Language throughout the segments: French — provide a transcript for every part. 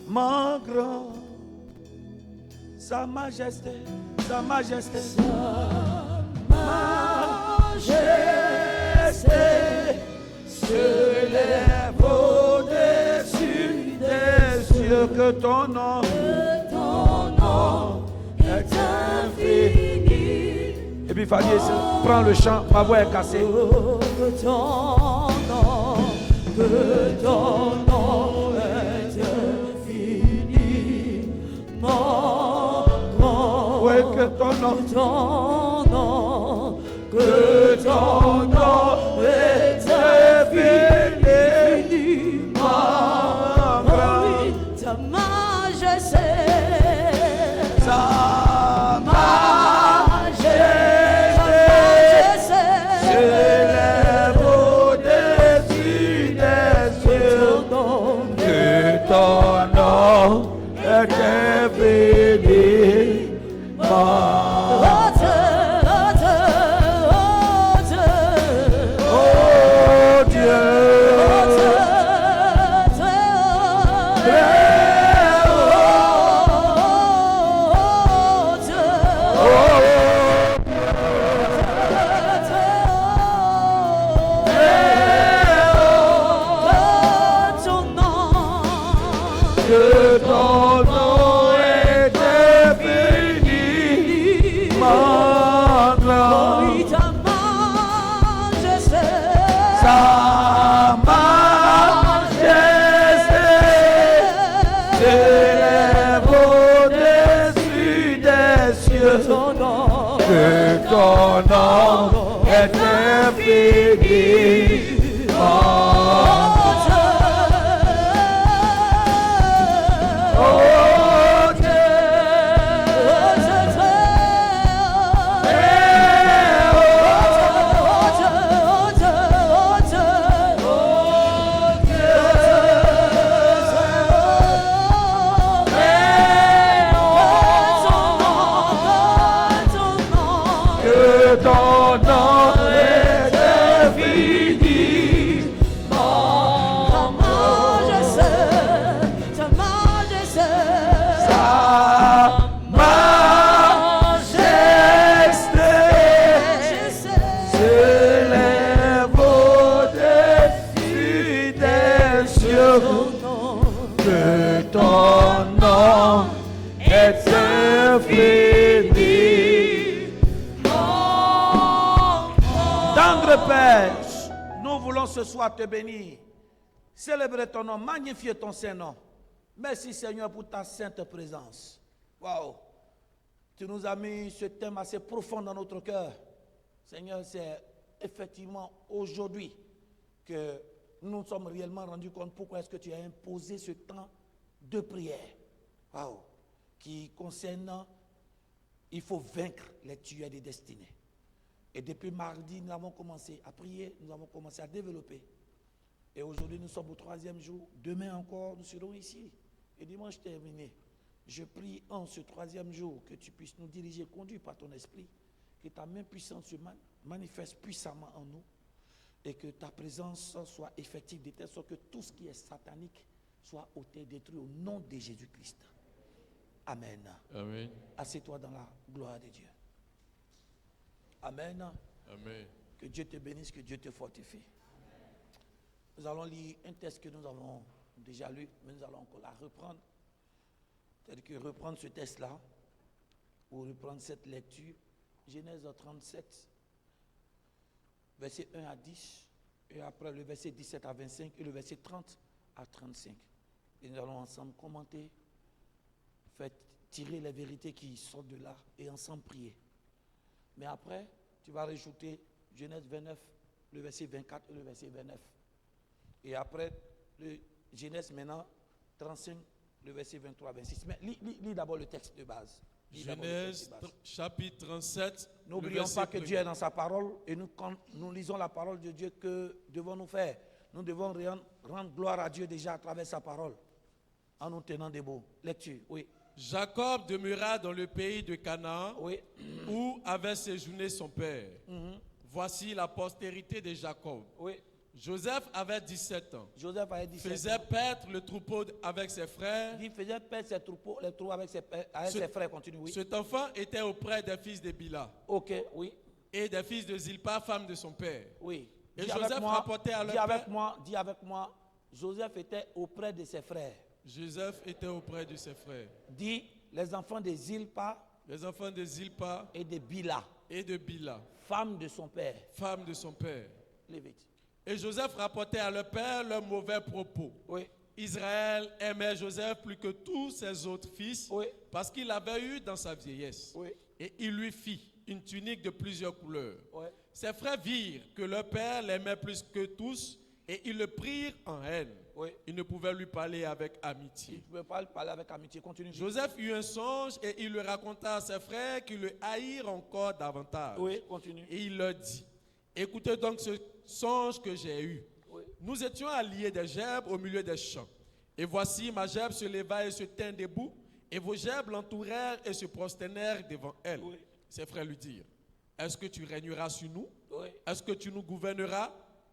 mon grand, sa majesté, sa majesté, s'élève au-dessus des cieux, que ton nom est infini. Et puis Fadier, prends le chant, ma voix est cassée. Que ton nom est infini. Oui, que ton nom, que ton nom est infini. Ta majesté, sa s'élève au-dessus des cieux, que ton nom est infini. Ton nom est infini. Ce soir te bénir, célébrer ton nom, magnifier ton Saint-Nom. Merci Seigneur pour ta sainte présence. Waouh, tu nous as mis ce thème assez profond dans notre cœur. Seigneur, c'est effectivement aujourd'hui que nous nous sommes réellement rendus compte pourquoi est-ce que tu as imposé ce temps de prière. Waouh, qui concerne, il faut vaincre les tueurs des destinées. Et depuis mardi, nous avons commencé à prier, nous avons commencé à développer. Et aujourd'hui, nous sommes au 3e jour. Demain encore, nous serons ici. Et dimanche terminé. Je prie en ce 3e jour que tu puisses nous diriger, conduire par ton esprit, que ta main puissante se manifeste puissamment en nous et que ta présence soit effective de telle sorte que tout ce qui est satanique soit ôté, détruit au nom de Jésus-Christ. Amen. Amen. Assieds-toi dans la gloire de Dieu. Amen. Amen. Que Dieu te bénisse, que Dieu te fortifie. Nous allons lire un texte que nous avons déjà lu, mais nous allons encore la reprendre. C'est-à-dire que reprendre ce texte-là, ou reprendre cette lecture, Genèse 37, verset 1 à 10, et après le verset 17 à 25, et le verset 30 à 35. Et nous allons ensemble commenter, faire tirer les vérités qui sortent de là, et ensemble prier. Mais après, tu vas rajouter Genèse 29, le verset 24 et le verset 29. Et après, le Genèse maintenant, 35, le verset 23, 26. Mais lis d'abord le texte de base. Genèse chapitre 37. N'oublions pas que Dieu est dans sa parole et nous, quand nous lisons la parole de Dieu, que devons-nous faire? Nous devons rendre gloire à Dieu déjà à travers sa parole, en nous tenant debout. Lecture, oui. Jacob demeura dans le pays de Canaan, oui, où avait séjourné son père. Voici la postérité de Jacob. Oui. Joseph avait 17 ans. Joseph avait 17 Faisait ans. paître le troupeau avec ses frères. Il faisait perdre ses troupeaux, les troupeaux avec Ce- ses frères. Continue, oui. Cet enfant était auprès des fils de Bila Ok, oui, et des fils de Zilpa, femme de son père. oui. Et Dis Joseph avec moi, rapportait à leur dis avec père- moi, dis avec moi, Joseph était auprès de ses frères. Joseph était auprès de ses frères. Dis les enfants de Zilpa Les enfants de Zilpa et de Bila, et de Bila, femme de son père. femme de son père. Lévite. Et Joseph rapportait à leur père leurs mauvais propos. Oui, Israël aimait Joseph plus que tous ses autres fils oui, parce qu'il l'avait eu dans sa vieillesse. oui, Et il lui fit une tunique de plusieurs couleurs. oui. Ses frères virent que leur père l'aimait plus que tous et ils le prirent en haine. Oui. Ils ne pouvaient lui parler avec Tu amitié. ne peux pas parler avec amitié. Continue. Joseph eut un songe et il le raconta à ses frères qui le haïrent encore davantage. Oui, continue. Et il leur dit, écoutez donc ce songe que j'ai eu. Oui. Nous étions alliés des gerbes au milieu des champs. Et voici, ma gerbe se leva et se tint debout, et vos gerbes l'entourèrent et se prosternèrent devant elle. Oui. Ses frères lui dirent, est-ce que tu régneras sur nous? Oui. Est-ce que tu nous gouverneras?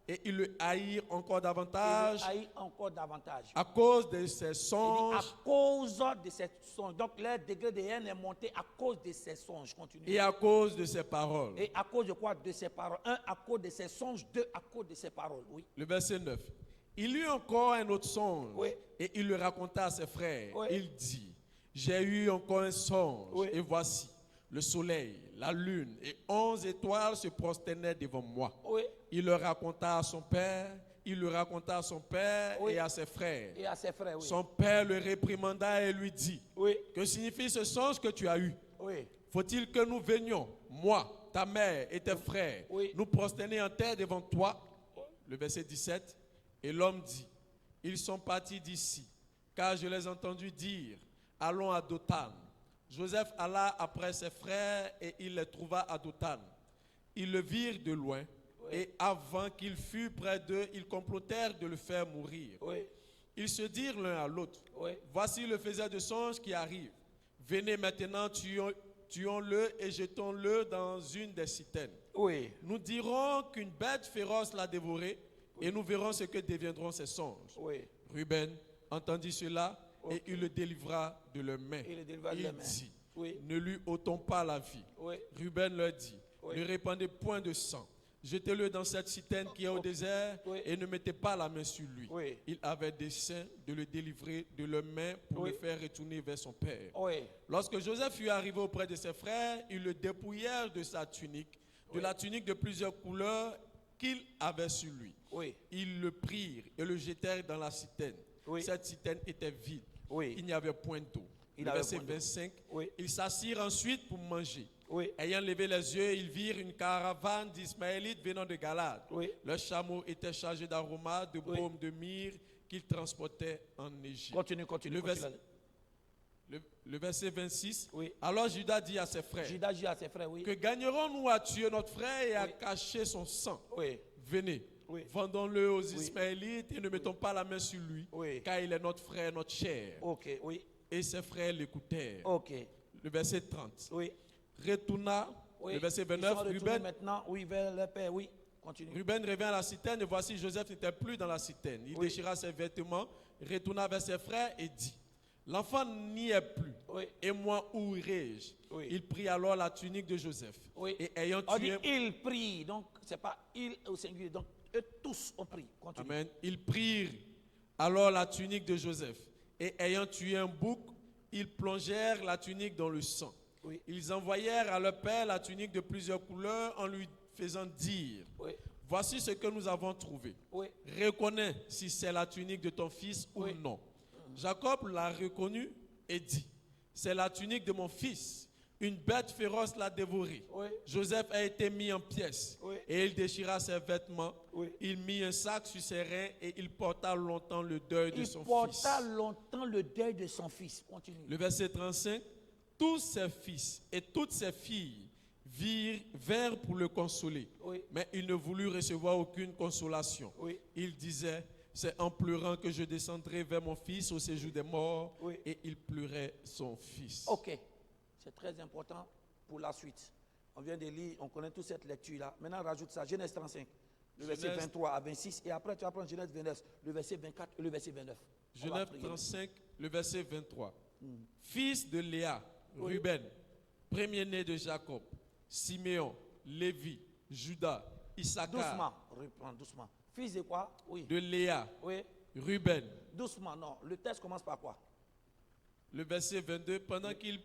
Et ils le haïrent encore Il davantage le haït encore davantage. à cause de ses Il dit, songes à cause de ses songes. Donc, leur degré de haine est monté à cause de ses songes. Continue. et à cause de ses paroles. Et à cause de quoi? De ses paroles. Un, à cause de ses songes. Deux, à cause de ses paroles. Oui. Le verset 9. Il eut encore un autre songe Oui. et il le raconta à ses frères. Oui. Il dit, j'ai eu encore un songe Oui. et voici, le soleil, la lune et 11 étoiles se prosternaient devant moi. Oui. Il le raconta à son père, il le raconta à son père Oui. et à ses frères. Et à ses frères. Oui. Son père le réprimanda et lui dit, Oui. que signifie ce songe que tu as eu? Oui. Faut-il que nous venions, moi, ta mère et tes frères, Oui. nous prosterner en terre devant toi? Le verset 17. Et l'homme dit, ils sont partis d'ici, car je les ai entendus dire, allons à Dothan. Joseph alla après ses frères et il les trouva à Dothan. Ils le virent de loin et avant qu'il fût près d'eux, ils complotèrent de le faire mourir. Oui. Ils se dirent l'un à l'autre, Oui. voici le faiseur de songes qui arrive. Venez maintenant, tuons-le et jetons-le dans une des citernes. Oui. Nous dirons qu'une bête féroce l'a dévoré et nous verrons ce que deviendront ses songes. Oui. Ruben entendit cela et il le délivra de leurs mains. Il le délivra de Il leurs mains. dit, Oui. ne lui ôtons pas la vie. Oui. Ruben leur dit, Oui. ne répandez point de sang. Jetez-le dans cette citerne qui est au désert Oui. et ne mettez pas la main sur lui. Oui. Il avait dessein de le délivrer de leurs mains pour Oui. le faire retourner vers son père. Oui. Lorsque Joseph fut arrivé auprès de ses frères, ils le dépouillèrent de sa tunique, de la tunique de plusieurs couleurs qu'il avait sur lui. Oui. Ils le prirent et le jetèrent dans la citerne. Oui. Cette citerne était vide. Oui. Il n'y avait point d'eau. Il Le avait verset point d'eau. 25. Oui. Ils s'assirent ensuite pour manger. Oui. Ayant levé les yeux, ils virent une caravane d'Ismaélites venant de Galade. Oui. Leurs chameaux étaient chargés d'aromates, de Oui. baume, de myrrhe qu'ils transportaient en Égypte. Continue, continue. Le continue. verset- Le verset 26. Oui. Alors Judas dit à ses frères, Judas dit à ses frères, oui. que gagnerons-nous à tuer notre frère et à Oui. cacher son sang? Oui. Venez, Oui. vendons-le aux Ismaélites et ne mettons pas la main sur lui, Oui. car il est notre frère, notre chair. Ok, oui. Et ses frères l'écoutèrent. Ok. Le verset 30. Oui. Retourna, Oui. le verset Ils 29, sont retournés Ruben, maintenant, oui, vers leur père, oui. Continue. Ruben revint à la citerne et voici Joseph n'était plus dans la citerne. Il Oui. déchira ses vêtements, retourna vers ses frères et dit, l'enfant n'y est plus. Oui. Et moi, où irai-je? Oui. Il prit alors la tunique de Joseph. Oui. Et ayant On dit tué... il prie, donc c'est pas il au singulier, donc eux tous ont pris. Continue. Amen. Ils prirent alors la tunique de Joseph. Et ayant tué un bouc, ils plongèrent la tunique dans le sang. Oui. Ils envoyèrent à leur père la tunique de plusieurs couleurs en lui faisant dire, Oui. voici ce que nous avons trouvé. Oui. Reconnais si c'est la tunique de ton fils Oui. ou non. Jacob l'a reconnu et dit, c'est la tunique de mon fils. Une bête féroce l'a dévoré. Oui. Joseph a été mis en pièces Oui. et il déchira ses vêtements. Oui. Il mit un sac sur ses reins et il porta longtemps le deuil de Il son porta fils. longtemps le deuil de son fils. Continue. Le verset 35, tous ses fils et toutes ses filles vinrent pour le consoler, Oui. mais il ne voulut recevoir aucune consolation. Oui. Il disait, c'est en pleurant que je descendrai vers mon fils au séjour des morts, Oui. et il pleurait son fils. Ok. C'est très important pour la suite. On vient de lire, on connaît toute cette lecture-là. Maintenant, rajoute ça. Genèse 35. Le verset Genèse- 23 à 26. Et après, tu vas prendre Genèse 29, le verset 24 et le verset 29. On va Genèse prier. 35, le verset 23. Fils de Léa, Ruben, premier-né de Jacob, Siméon, Lévi, Judas, Issachar, Doucement, reprends doucement. Fils de quoi? Oui. de Léa, Oui. Ruben. Doucement, non. Le texte commence par quoi? Le verset 22, pendant qu'il,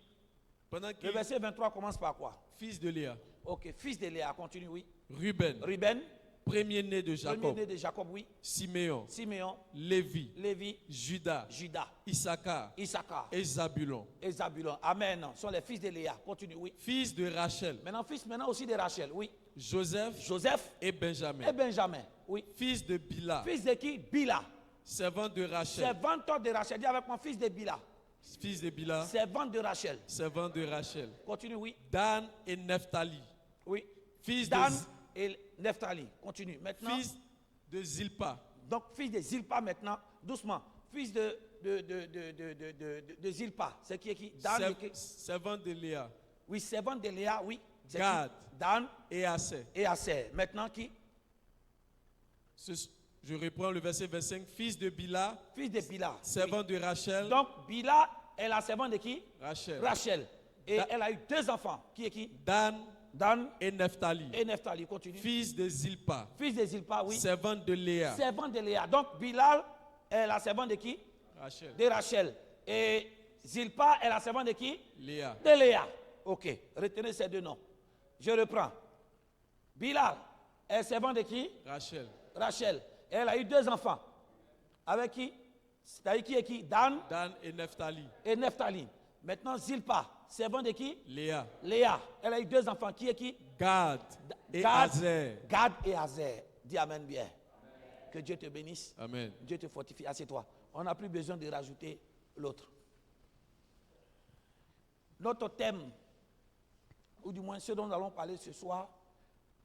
Le verset 23 commence par quoi? fils de Léa, Ok, fils de Léa, continue, oui. Ruben, Ruben, premier-né de Jacob, premier-né de Jacob, oui. Siméon, Siméon, Lévi, Lévi, Judas, Judas, Issachar Issachar et Zabulon. et Zabulon. Amen. Ce sont les fils de Léa. Continue, oui. Fils de Rachel, Maintenant, fils maintenant aussi de Rachel, oui. Joseph Joseph et Benjamin. et Benjamin, oui. Fils de Bila, Fils de qui? Bila. servant de Rachel. Servante de Rachel. Dis avec moi, fils de Bila. Fils de Bila, Servante de Rachel. servant de Rachel. Continue, oui. Dan et Nephtali, Oui. fils Dan de, et Nephtali. Continue. Maintenant, fils de Zilpa, donc fils de Zilpa maintenant, doucement. Fils de Zilpa. C'est qui est qui? Dan et qui? servant de Léa, Oui, servante de Léa, oui. C'est qui? Gad. Dan et Assé. et Aser. Maintenant qui? Je reprends le verset 25. Fils de Bila, Fils de Bila. servant de Rachel. Oui. Donc Bila est la servante de qui? Rachel. Rachel. Et Da- elle a eu deux enfants. Qui est qui? Dan Dan et Nephtali, et Nephtali. Continue. fils de Zilpa, Fils de Zilpa, oui. servant de Léa. Servante de Léa. Donc Bilal est la servante de qui? Rachel. De Rachel. Et Zilpa est la servante de qui? Léa. De Léa. Ok. Retenez ces deux noms. Je reprends. Bilal est servant de qui? Rachel. Rachel. Et elle a eu deux enfants. Avec qui? C'est-à-dire qui est qui? Dan Dan et Nephtali. et Nephtali. Maintenant Zilpa, servant de qui? Léa. Léa. Elle a eu deux enfants. Qui est qui? Gad et Gad, Azer. Gad et Azer. Dis Amen bien. Que Dieu te bénisse. Amen. Dieu te fortifie. Assieds-toi. On n'a plus besoin de rajouter l'autre. Notre thème, ou du moins ce dont nous allons parler ce soir,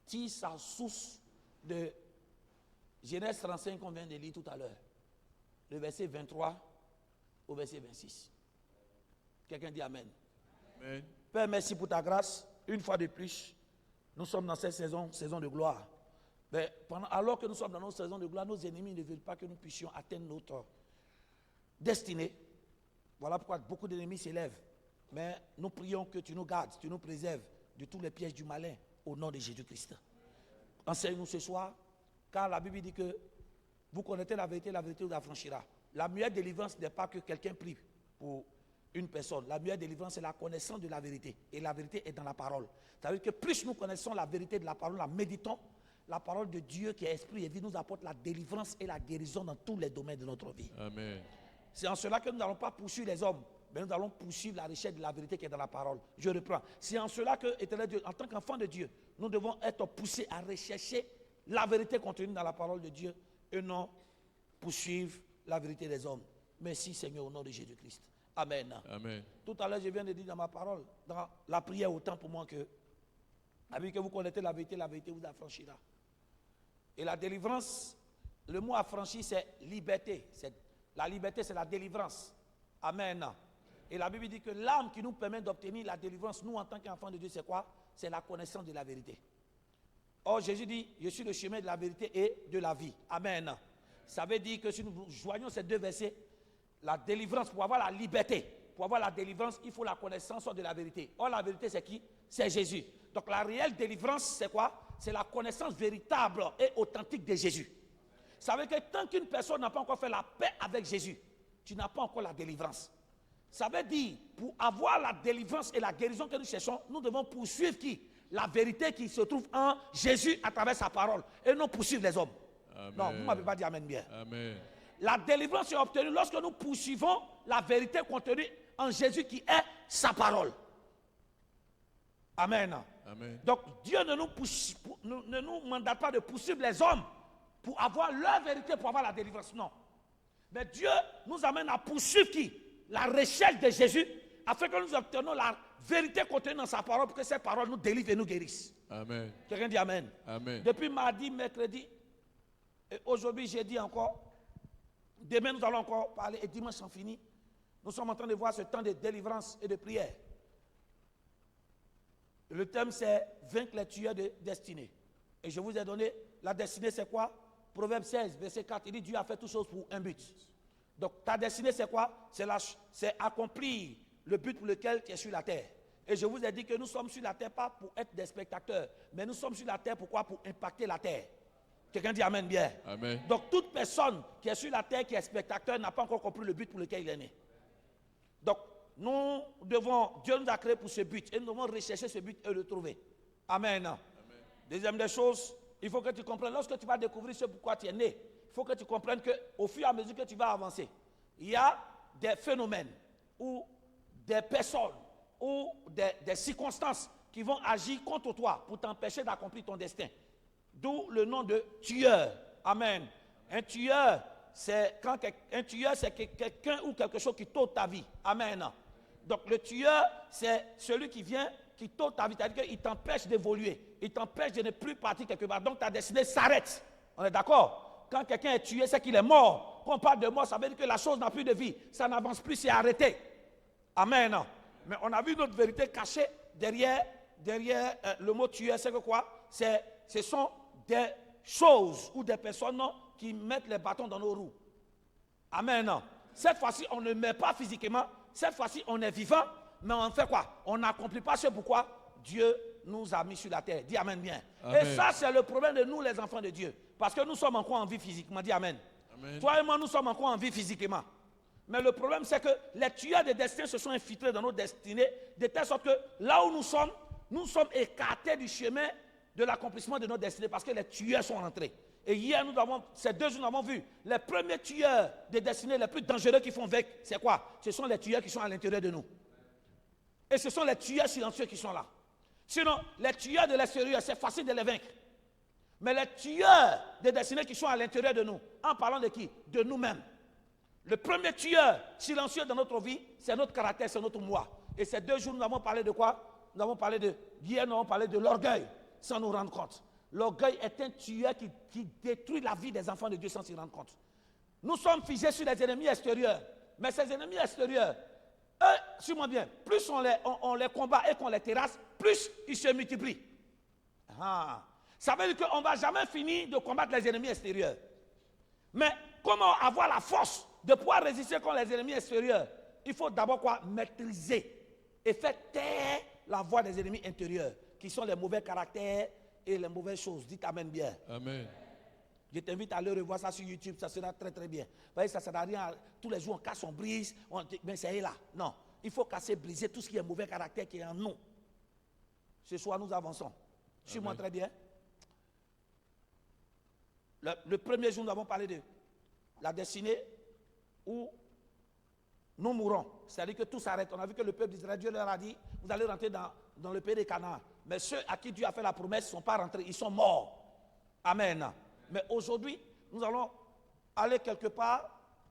tire sa source de Genèse 35 qu'on vient de lire tout à l'heure. Le verset 23 au verset 26. Quelqu'un dit Amen. Amen. Père, merci pour ta grâce. Une fois de plus, nous sommes dans cette saison de gloire. Mais alors que nous sommes dans notre saison de gloire, nos ennemis ne veulent pas que nous puissions atteindre notre destinée. Voilà pourquoi beaucoup d'ennemis s'élèvent. Mais nous prions que tu nous gardes, tu nous préserves de tous les pièges du malin au nom de Jésus-Christ. Enseigne-nous ce soir, car la Bible dit que vous connaissez la vérité vous affranchira. La meilleure délivrance n'est pas que quelqu'un prie pour une personne. La meilleure délivrance, c'est la connaissance de la vérité. Et la vérité est dans la parole. C'est-à-dire que plus nous connaissons la vérité de la parole, la méditons, la parole de Dieu qui est esprit et vie nous apporte la délivrance et la guérison dans tous les domaines de notre vie. Amen. C'est en cela que nous n'allons pas poursuivre les hommes, mais nous allons poursuivre la recherche de la vérité qui est dans la parole. Je reprends. C'est en cela que, éternel Dieu, en tant qu'enfant de Dieu, nous devons être poussés à rechercher la vérité contenue dans la parole de Dieu et non poursuivre la vérité des hommes. Merci Seigneur au nom de Jésus-Christ. Amen. Amen. Tout à l'heure, je viens de dire dans ma parole, dans la prière, autant pour moi que, avec que vous connaissez la vérité vous affranchira. Et la délivrance, le mot affranchi, c'est liberté. La liberté, c'est la délivrance. Amen. Et la Bible dit que l'âme qui nous permet d'obtenir la délivrance, nous en tant qu'enfants de Dieu, c'est quoi? C'est la connaissance de la vérité. Or, Jésus dit, je suis le chemin de la vérité et de la vie. Amen. Ça veut dire que si nous joignons ces deux versets, la délivrance, pour avoir la liberté, pour avoir la délivrance, il faut la connaissance de la vérité. Or, la vérité, c'est qui? C'est Jésus. Donc, la réelle délivrance, c'est quoi? C'est la connaissance véritable et authentique de Jésus. Ça veut dire que tant qu'une personne n'a pas encore fait la paix avec Jésus, tu n'as pas encore la délivrance. Ça veut dire, pour avoir la délivrance et la guérison que nous cherchons, nous devons poursuivre qui? La vérité qui se trouve en Jésus à travers sa parole. Et non poursuivre les hommes. Amen. Non, vous ne m'avez pas dit Amen bien. Amen. La délivrance est obtenue lorsque nous poursuivons la vérité contenue en Jésus qui est sa parole. Amen. Amen. Donc Dieu ne nous mandate pas de poursuivre les hommes pour avoir leur vérité, pour avoir la délivrance. Non. Mais Dieu nous amène à poursuivre qui? La recherche de Jésus, afin que nous obtenions la vérité contenue dans sa parole, pour que cette parole nous délivre et nous guérisse. Amen. Quelqu'un dit Amen. Amen. Depuis mardi, mercredi, et aujourd'hui, jeudi encore, demain nous allons encore parler, et dimanche en fini, nous sommes en train de voir ce temps de délivrance et de prière. Le thème c'est vaincre les tueurs de destinée. Et je vous ai donné la destinée c'est quoi? Proverbe 16, verset 4, il dit Dieu a fait toutes choses pour un but. Donc ta destinée c'est quoi? C'est accomplir le but pour lequel tu es sur la terre. Et je vous ai dit que nous sommes sur la terre pas pour être des spectateurs, mais nous sommes sur la terre pourquoi? Pour impacter la terre. Quelqu'un dit Amen bien. Amen. Donc toute personne qui est sur la terre, qui est spectateur, n'a pas encore compris le but pour lequel il est né. Donc Dieu nous a créé pour ce but et nous devons rechercher ce but et le trouver. Amen. Amen. Deuxième des choses, il faut que tu comprennes, lorsque tu vas découvrir ce pourquoi tu es né, il faut que tu comprennes qu'au fur et à mesure que tu vas avancer, il y a des phénomènes ou des personnes ou des circonstances qui vont agir contre toi pour t'empêcher d'accomplir ton destin. D'où le nom de tueur. Amen. Un tueur, c'est quelqu'un ou quelque chose qui t'ôte ta vie. Amen. Donc le tueur, c'est celui qui vient, qui t'ôte ta vie. C'est-à-dire qu'il t'empêche d'évoluer. Il t'empêche de ne plus partir quelque part. Donc ta destinée s'arrête. On est d'accord? Quand quelqu'un est tué, c'est qu'il est mort. Quand on parle de mort, ça veut dire que la chose n'a plus de vie. Ça n'avance plus, c'est arrêté. Amen. Mais on a vu notre vérité cachée derrière le mot tueur. C'est que quoi? Ce sont des choses ou des personnes qui mettent les bâtons dans nos roues. Amen. Cette fois-ci, on ne meurt pas physiquement. Cette fois-ci, on est vivant. Mais on fait quoi? On n'accomplit pas ce pourquoi Dieu nous a mis sur la terre. Dis Amen bien. Amen. Et ça, c'est le problème de nous, les enfants de Dieu. Parce que nous sommes encore en vie physiquement. Dis Amen. Amen. Toi et moi, nous sommes encore en vie physiquement. Mais le problème, c'est que les tueurs de destin se sont infiltrés dans nos destinées, de telle sorte que là où nous sommes écartés du chemin de l'accomplissement de notre destinée parce que les tueurs sont rentrés. Et hier, ces 2 jours, nous avons vu les premiers tueurs de destinée les plus dangereux qui font avec, c'est quoi? Ce sont les tueurs qui sont à l'intérieur de nous. Et ce sont les tueurs silencieux qui sont là. Sinon, les tueurs de l'extérieur, c'est facile de les vaincre. Mais les tueurs de destinée qui sont à l'intérieur de nous, en parlant de qui? De nous-mêmes. Le premier tueur silencieux dans notre vie, c'est notre caractère, c'est notre moi. Et ces 2 jours, nous avons parlé de quoi? Hier, nous avons parlé de l'orgueil, sans nous rendre compte. L'orgueil est un tueur qui détruit la vie des enfants de Dieu sans s'y rendre compte. Nous sommes figés sur les ennemis extérieurs. Mais ces ennemis extérieurs, eux, suis-moi bien, plus on les combat et qu'on les terrasse, plus ils se multiplient. Ça veut dire qu'on ne va jamais finir de combattre les ennemis extérieurs. Mais comment avoir la force de pouvoir résister contre les ennemis extérieurs? Il faut d'abord quoi? Maîtriser et faire taire la voix des ennemis intérieurs, qui sont les mauvais caractères et les mauvaises choses. Dites Amen bien. Amen. Je t'invite à aller revoir ça sur YouTube, ça sera très très bien. Vous voyez, ça ne sert à rien, tous les jours on casse, on brise, mais c'est là. Non, il faut casser, briser tout ce qui est mauvais caractère qui est en nous. Ce soir, nous avançons. Suis-moi très bien. Le premier jour, nous avons parlé de la destinée où nous mourrons. C'est-à-dire que tout s'arrête. On a vu que le peuple d'Israël, Dieu leur a dit, vous allez rentrer dans le pays des Canaan. Mais ceux à qui Dieu a fait la promesse ne sont pas rentrés, ils sont morts. Amen. Mais aujourd'hui, nous allons aller quelque part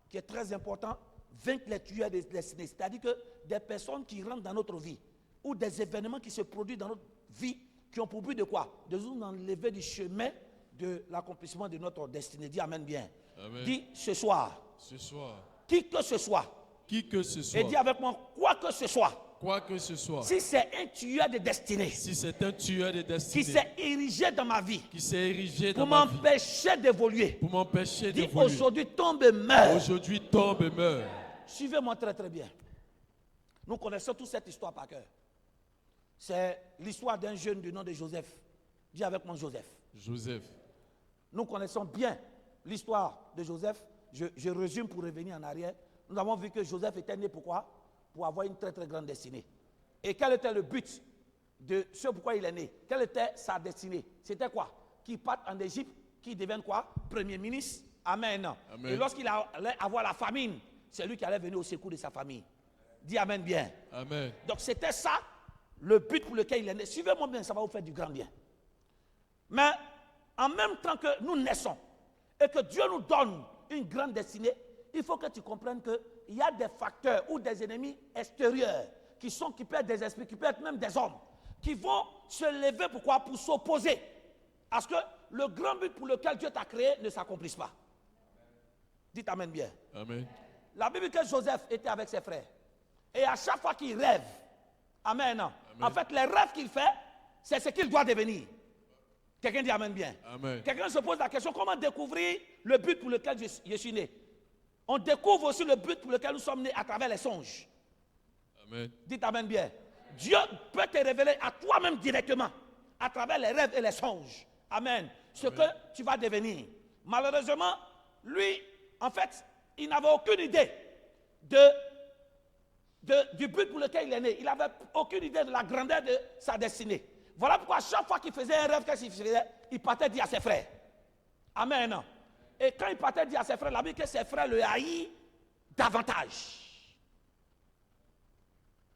qui est très important, vaincre les tueurs des destinés. C'est-à-dire que des personnes qui rentrent dans notre vie ou des événements qui se produisent dans notre vie qui ont pour but de quoi? De nous enlever du chemin de l'accomplissement de notre destinée. Dis Amen bien. Amen. Dis ce soir. Ce soir. Qui que ce soit. Qui que ce soit. Et dis avec moi, quoi que ce soit. Quoi que ce soit. Si c'est un tueur de destinée. Si c'est un tueur de destinée. Qui s'est érigé dans ma vie. Qui s'est érigé dans ma vie. Pour m'empêcher d'évoluer. Pour m'empêcher d'évoluer. Dis aujourd'hui tombe et meurs. Aujourd'hui tombe et meurt. Suivez-moi très très bien. Nous connaissons toute cette histoire par cœur. C'est l'histoire d'un jeune du nom de Joseph. Dis avec moi Joseph. Joseph. Nous connaissons bien l'histoire de Joseph. Je résume pour revenir en arrière. Nous avons vu que Joseph était né pourquoi? Pour avoir une très très grande destinée. Et quel était le but de ce pourquoi il est né? Quelle était sa destinée? C'était quoi? Qu'il parte en Égypte, qu'il devienne quoi? Premier ministre. Amen. Amen. Et lorsqu'il allait avoir la famine, c'est lui qui allait venir au secours de sa famille. Dis Amen bien. Amen. Donc c'était ça le but pour lequel il est né. Suivez-moi bien, ça va vous faire du grand bien. Mais en même temps que nous naissons et que Dieu nous donne une grande destinée, il faut que tu comprennes qu'il y a des facteurs ou des ennemis extérieurs qui peuvent être des esprits, qui peuvent être même des hommes, qui vont se lever pourquoi? Pour s'opposer à ce que le grand but pour lequel Dieu t'a créé ne s'accomplisse pas. Dites Amen bien. Amen. La Bible dit que Joseph était avec ses frères. Et à chaque fois qu'il rêve, Amen. Amen. En fait, les rêves qu'il fait, c'est ce qu'il doit devenir. Quelqu'un dit amen bien. Amen. Quelqu'un se pose la question, comment découvrir le but pour lequel je suis né? On découvre aussi le but pour lequel nous sommes nés à travers les songes. Amen. Dites amen bien. Dieu peut te révéler à toi-même directement, à travers les rêves et les songes. Amen. Ce que tu vas devenir. Malheureusement, lui, en fait, il n'avait aucune idée du but pour lequel il est né. Il n'avait aucune idée de la grandeur de sa destinée. Voilà pourquoi chaque fois qu'il faisait un rêve, qu'est-ce qu'il faisait? Il partait dire à ses frères. Amen. Et quand il partait dire à ses frères, la Bible dit que ses frères le haïssent davantage.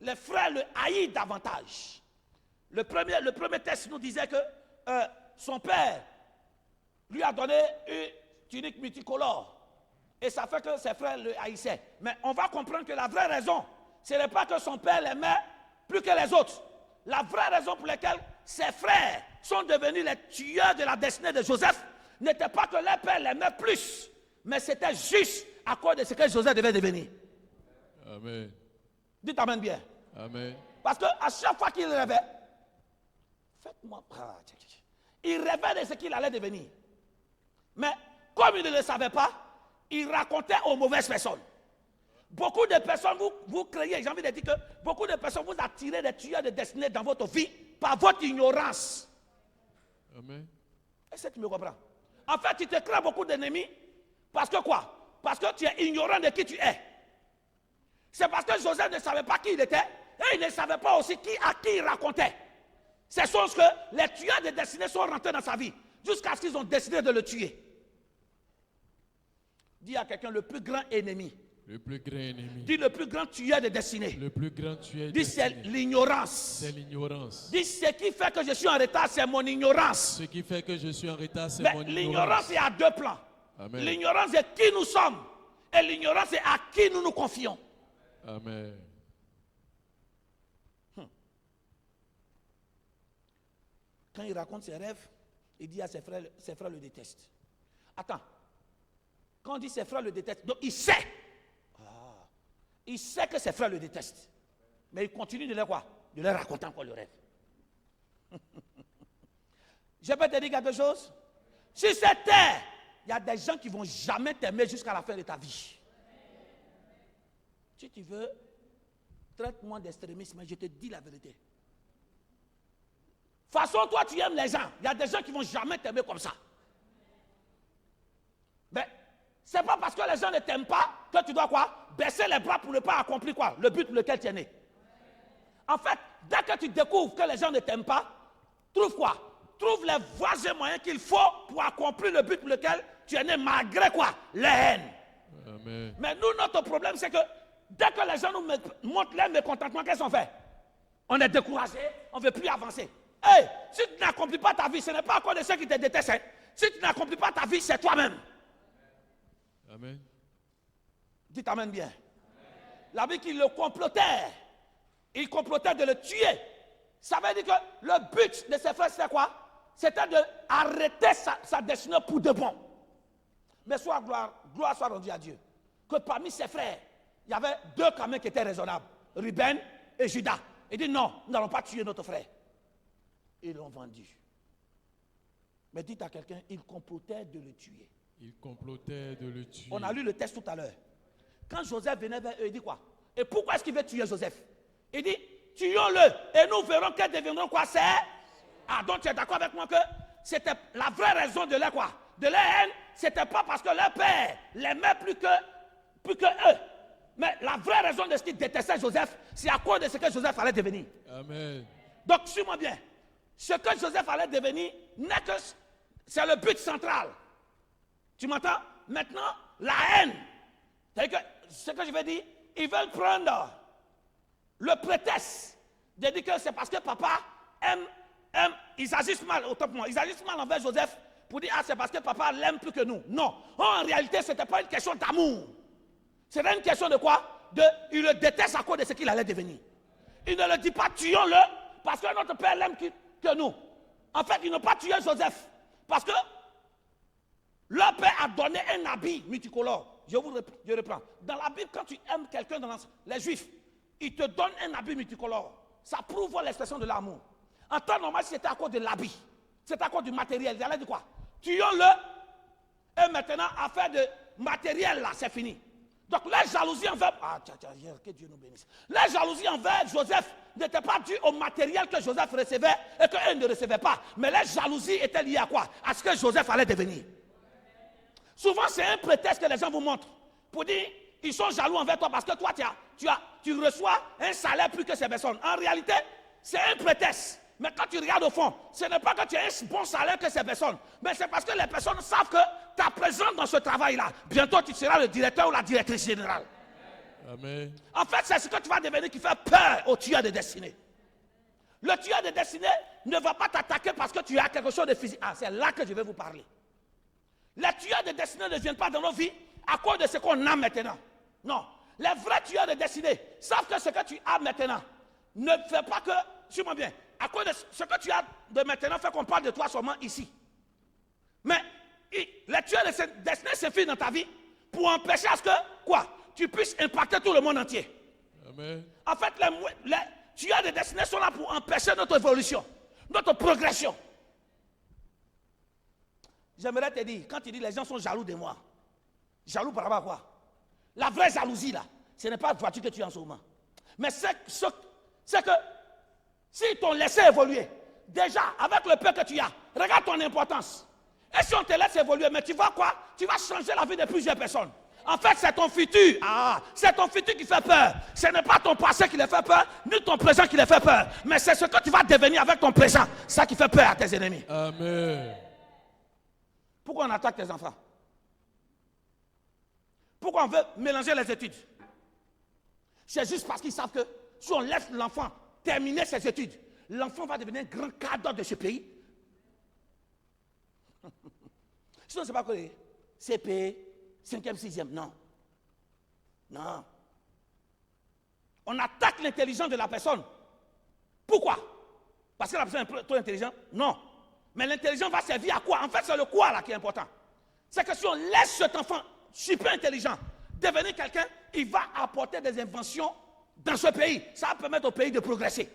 Les frères le haïssent davantage. Le premier texte nous disait que son père lui a donné une tunique multicolore. Et ça fait que ses frères le haïssaient. Mais on va comprendre que la vraie raison, ce n'est pas que son père l'aimait plus que les autres. La vraie raison pour laquelle ses frères sont devenus les tueurs de la destinée de Joseph n'était pas que leur père l'aimait plus, mais c'était juste à cause de ce que Joseph devait devenir. Amen. Dites amen bien. Amen. Parce qu'à chaque fois qu'il rêvait, faites-moi part. Il rêvait de ce qu'il allait devenir. Mais comme il ne le savait pas, il racontait aux mauvaises personnes. Beaucoup de personnes, vous créez, j'ai envie de dire que beaucoup de personnes vous attirez des tueurs de destinée dans votre vie par votre ignorance. Amen. Est-ce que tu me comprends? En fait, tu te crées beaucoup d'ennemis parce que quoi? Parce que tu es ignorant de qui tu es. C'est parce que Joseph ne savait pas qui il était et il ne savait pas aussi à qui il racontait. C'est chose que les tueurs de destinée sont rentrés dans sa vie jusqu'à ce qu'ils ont décidé de le tuer. Dis à quelqu'un le plus grand ennemi. Le plus grand ennemi. Dis le plus grand tueur de destinée. Le plus grand tueur de Dis c'est destinée. l'ignorance. C'est l'ignorance. Dis ce qui fait que je suis en retard, c'est mon ignorance. Ce qui fait que je suis en retard, c'est Mais mon l'ignorance ignorance. est à deux plans. Amen. L'ignorance est qui nous sommes et l'ignorance est à qui nous nous confions. Amen. Quand il raconte ses rêves, il dit à ses frères le détestent. Attends. Quand on dit ses frères le détestent, donc il sait. Il sait que ses frères le détestent. Mais il continue de leur quoi? De leur raconter encore le rêve. Je peux te dire quelque chose? Sur cette terre, il y a des gens qui ne vont jamais t'aimer jusqu'à la fin de ta vie. Si tu veux, traite-moi d'extrémiste, mais je te dis la vérité. De toute façon, toi, tu aimes les gens. Il y a des gens qui ne vont jamais t'aimer comme ça. Mais ce n'est pas parce que les gens ne t'aiment pas que tu dois quoi? Baisser les bras pour ne pas accomplir quoi? Le but pour lequel tu es né. En fait, dès que tu découvres que les gens ne t'aiment pas, trouve quoi? Trouve les voies et moyens qu'il faut pour accomplir le but pour lequel tu es né, malgré quoi? La haine. Amen. Mais nous, notre problème, c'est que dès que les gens nous montrent leur mécontentement, qu'est-ce qu'on fait? On est découragé, on ne veut plus avancer. Hey, si tu n'accomplis pas ta vie, ce n'est pas à cause de ceux qui te détestent. Hein. Si tu n'accomplis pas ta vie, c'est toi-même. Amen. Dites amen bien. La Bible qu'il le complotait. Il complotait de le tuer. Ça veut dire que le but de ses frères, c'était quoi? C'était d'arrêter sa destinée pour de bon. Mais soit gloire soit rendue à Dieu. Que parmi ses frères, il y avait deux quand même qui étaient raisonnables. Ruben et Judas. Il dit non, nous n'allons pas tuer notre frère. Ils l'ont vendu. Mais dites à quelqu'un, il complotait de le tuer. Il complotait de le tuer. On a lu le texte tout à l'heure. Quand Joseph venait vers eux, il dit quoi? Et pourquoi est-ce qu'il veut tuer Joseph? Il dit, tuons-le et nous verrons qu'elles deviendront quoi? C'est... Ah, donc tu es d'accord avec moi que c'était la vraie raison de leur quoi? De leur haine, c'était pas parce que leur père l'aimait plus que eux. Mais la vraie raison de ce qu'ils détestaient Joseph, c'est à cause de ce que Joseph allait devenir. Amen. Donc, suis-moi bien. Ce que Joseph allait devenir n'est que c'est le but central. Tu m'entends? Maintenant, la haine. C'est-à-dire que ce que je vais dire, ils veulent prendre le prétexte de dire que c'est parce que papa aime, ils agissent mal, autant pour moi, ils agissent mal envers Joseph pour dire, ah, c'est parce que papa l'aime plus que nous. Non. En réalité, ce n'était pas une question d'amour. C'était une question de quoi? Il le déteste à cause de ce qu'il allait devenir. Il ne le dit pas, tuons-le, parce que notre père l'aime que nous. En fait, ils n'ont pas tué Joseph, parce que leur père a donné un habit multicolore. Je reprends. Dans la Bible, quand tu aimes quelqu'un, les Juifs, ils te donnent un habit multicolore. Ça prouve l'expression de l'amour. En temps normal, c'était à cause de l'habit. C'est à cause du matériel. Il allait dire quoi? Tuons-le. Et maintenant, affaire de matériel, là, c'est fini. Donc, les jalousies envers... Ah, que Dieu nous bénisse. Les jalousies envers Joseph n'étaient pas dues au matériel que Joseph recevait et qu'eux ne recevaient pas. Mais les jalousies étaient liées à quoi? À ce que Joseph allait devenir. Souvent, c'est un prétexte que les gens vous montrent pour dire ils sont jaloux envers toi parce que toi, tu reçois un salaire plus que ces personnes. En réalité, c'est un prétexte. Mais quand tu regardes au fond, ce n'est pas que tu as un bon salaire que ces personnes, mais c'est parce que les personnes savent que ta présence dans ce travail-là, bientôt tu seras le directeur ou la directrice générale. Amen. En fait, c'est ce que tu vas devenir qui fait peur au tueur de destinée. Le tueur de destinée ne va pas t'attaquer parce que tu as quelque chose de physique. Ah, c'est là que je vais vous parler. Les tueurs de destinée ne viennent pas dans nos vies à cause de ce qu'on a maintenant. Non. Les vrais tueurs de destinée savent que ce que tu as maintenant ne fait pas que, suis-moi bien, à cause de ce que tu as de maintenant fait qu'on parle de toi seulement ici. Mais les tueurs de destinée se filent dans ta vie pour empêcher à ce que, quoi, tu puisses impacter tout le monde entier. Amen. En fait, les tueurs de destinée sont là pour empêcher notre évolution, notre progression. J'aimerais te dire, quand tu dis les gens sont jaloux de moi, jaloux par rapport à quoi? La vraie jalousie là, ce n'est pas la voiture que tu as en ce moment. Mais c'est que s'ils t'ont laissé évoluer, déjà avec le peu que tu as, regarde ton importance. Et si on te laisse évoluer, mais tu vois quoi? Tu vas changer la vie de plusieurs personnes. En fait, c'est ton futur. Ah, c'est ton futur qui fait peur. Ce n'est pas ton passé qui les fait peur, ni ton présent qui les fait peur. Mais c'est ce que tu vas devenir avec ton présent. Ça qui fait peur à tes ennemis. Amen. Pourquoi on attaque tes enfants? Pourquoi on veut mélanger les études? C'est juste parce qu'ils savent que si on laisse l'enfant terminer ses études, l'enfant va devenir un grand cadre de ce pays. Sinon, ce n'est pas que CP, 5e, 6e, non. Non. On attaque l'intelligence de la personne. Pourquoi? Parce que la personne est trop intelligente? Non. Mais l'intelligence va servir à quoi? En fait, c'est le quoi là qui est important. C'est que si on laisse cet enfant super intelligent devenir quelqu'un, il va apporter des inventions dans ce pays. Ça va permettre au pays de progresser.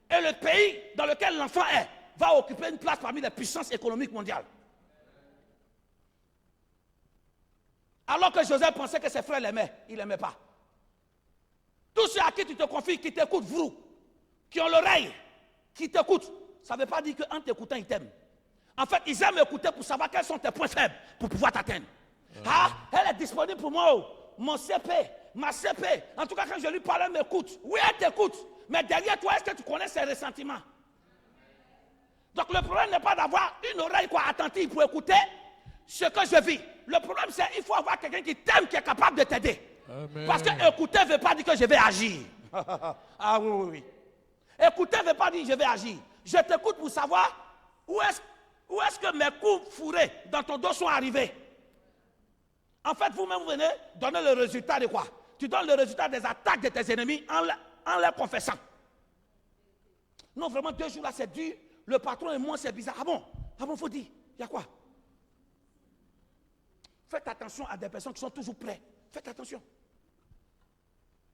Et le pays dans lequel l'enfant est va occuper une place parmi les puissances économiques mondiales. Alors que Joseph pensait que ses frères l'aimaient, il ne l'aimait pas. Tous ceux à qui tu te confies, qui t'écoutent, vous, qui ont l'oreille, qui t'écoutent, ça ne veut pas dire qu'en t'écoutant, ils t'aiment. En fait, ils aiment écouter pour savoir quels sont tes points faibles pour pouvoir t'atteindre. Ah, elle est disponible pour moi. Oh. Mon CP, ma CP. En tout cas, quand je lui parle, elle m'écoute. Oui, elle t'écoute. Mais derrière toi, est-ce que tu connais ses ressentiments? Donc, le problème n'est pas d'avoir une oreille attentive pour écouter ce que je vis. Le problème, c'est qu'il faut avoir quelqu'un qui t'aime, qui est capable de t'aider. Parce que écouter ne veut pas dire que je vais agir. Ah oui, oui, oui. Écouter ne veut pas dire que je vais agir. Je t'écoute pour savoir où est-ce que mes coups fourrés dans ton dos sont arrivés. En fait, vous-même, vous venez donner le résultat de quoi? Tu donnes le résultat des attaques de tes ennemis en les confessant. Non, vraiment, 2 jours là, c'est dur. Le patron et moi, c'est bizarre. Ah bon, faut dire. Il y a quoi? Faites attention à des personnes qui sont toujours prêtes. Faites attention.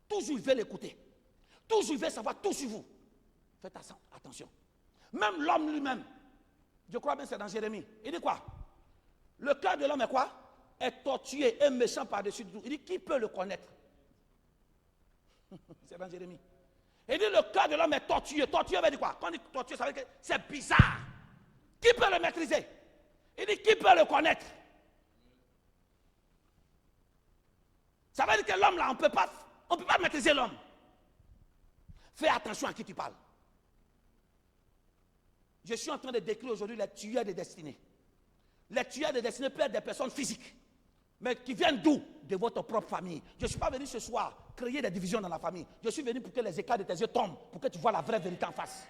Toujours, ils veulent l'écouter. Toujours, ils veulent savoir tout sur vous. Faites attention. Même l'homme lui-même, je crois bien que c'est dans Jérémie. Il dit quoi? Le cœur de l'homme est quoi? Est tortueux et méchant par-dessus tout. Il dit, qui peut le connaître? C'est dans Jérémie. Il dit, le cœur de l'homme est tortueux. Tortueux veut dire quoi? Quand on dit tortueux, ça veut dire que c'est bizarre. Qui peut le maîtriser? Il dit, qui peut le connaître? Ça veut dire que l'homme là, on ne peut pas maîtriser l'homme. Fais attention à qui tu parles. Je suis en train de décrire aujourd'hui les tueurs de destinée. Les tueurs de destinée peuvent être des personnes physiques, mais qui viennent d'où? De votre propre famille. Je ne suis pas venu ce soir créer des divisions dans la famille. Je suis venu pour que les écarts de tes yeux tombent, pour que tu vois la vraie vérité en face.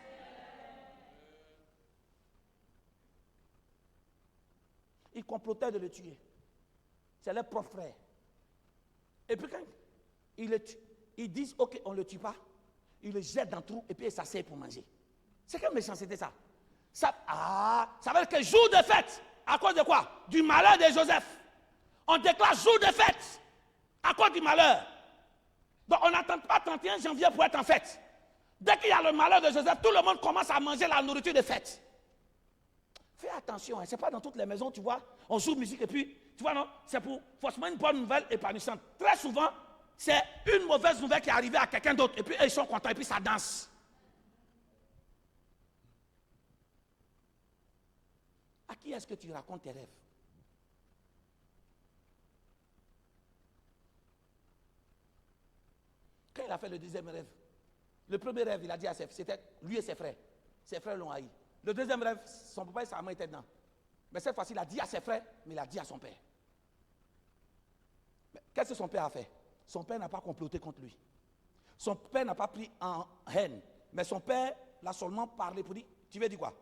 Ils complotaient de le tuer. C'est leur propre frère. Et puis quand ils disent, ok, on ne le tue pas, ils le jettent dans le trou et puis ils s'asseyent pour manger. C'est quelle méchanceté ça? Ça veut dire que jour de fête, à cause de quoi? Du malheur de Joseph. On déclare jour de fête à cause du malheur. Donc on n'attend pas 31 janvier pour être en fête. Dès qu'il y a le malheur de Joseph, tout le monde commence à manger la nourriture de fête. Fais attention, hein, c'est pas dans toutes les maisons, tu vois, on joue musique et puis, tu vois, non, c'est pour forcément une bonne nouvelle épanouissante. Très souvent, c'est une mauvaise nouvelle qui est arrivée à quelqu'un d'autre et puis ils sont contents et puis ça danse. À qui est-ce que tu racontes tes rêves? Quand il a fait le deuxième rêve, le premier rêve, il a dit à ses frères, c'était lui et ses frères. Ses frères l'ont haï. Le deuxième rêve, son papa et sa maman étaient dedans. Mais cette fois-ci, il a dit à ses frères, mais il a dit à son père. Qu'est-ce que son père a fait? Son père n'a pas comploté contre lui. Son père n'a pas pris en haine. Mais son père l'a seulement parlé pour dire, tu veux dire quoi?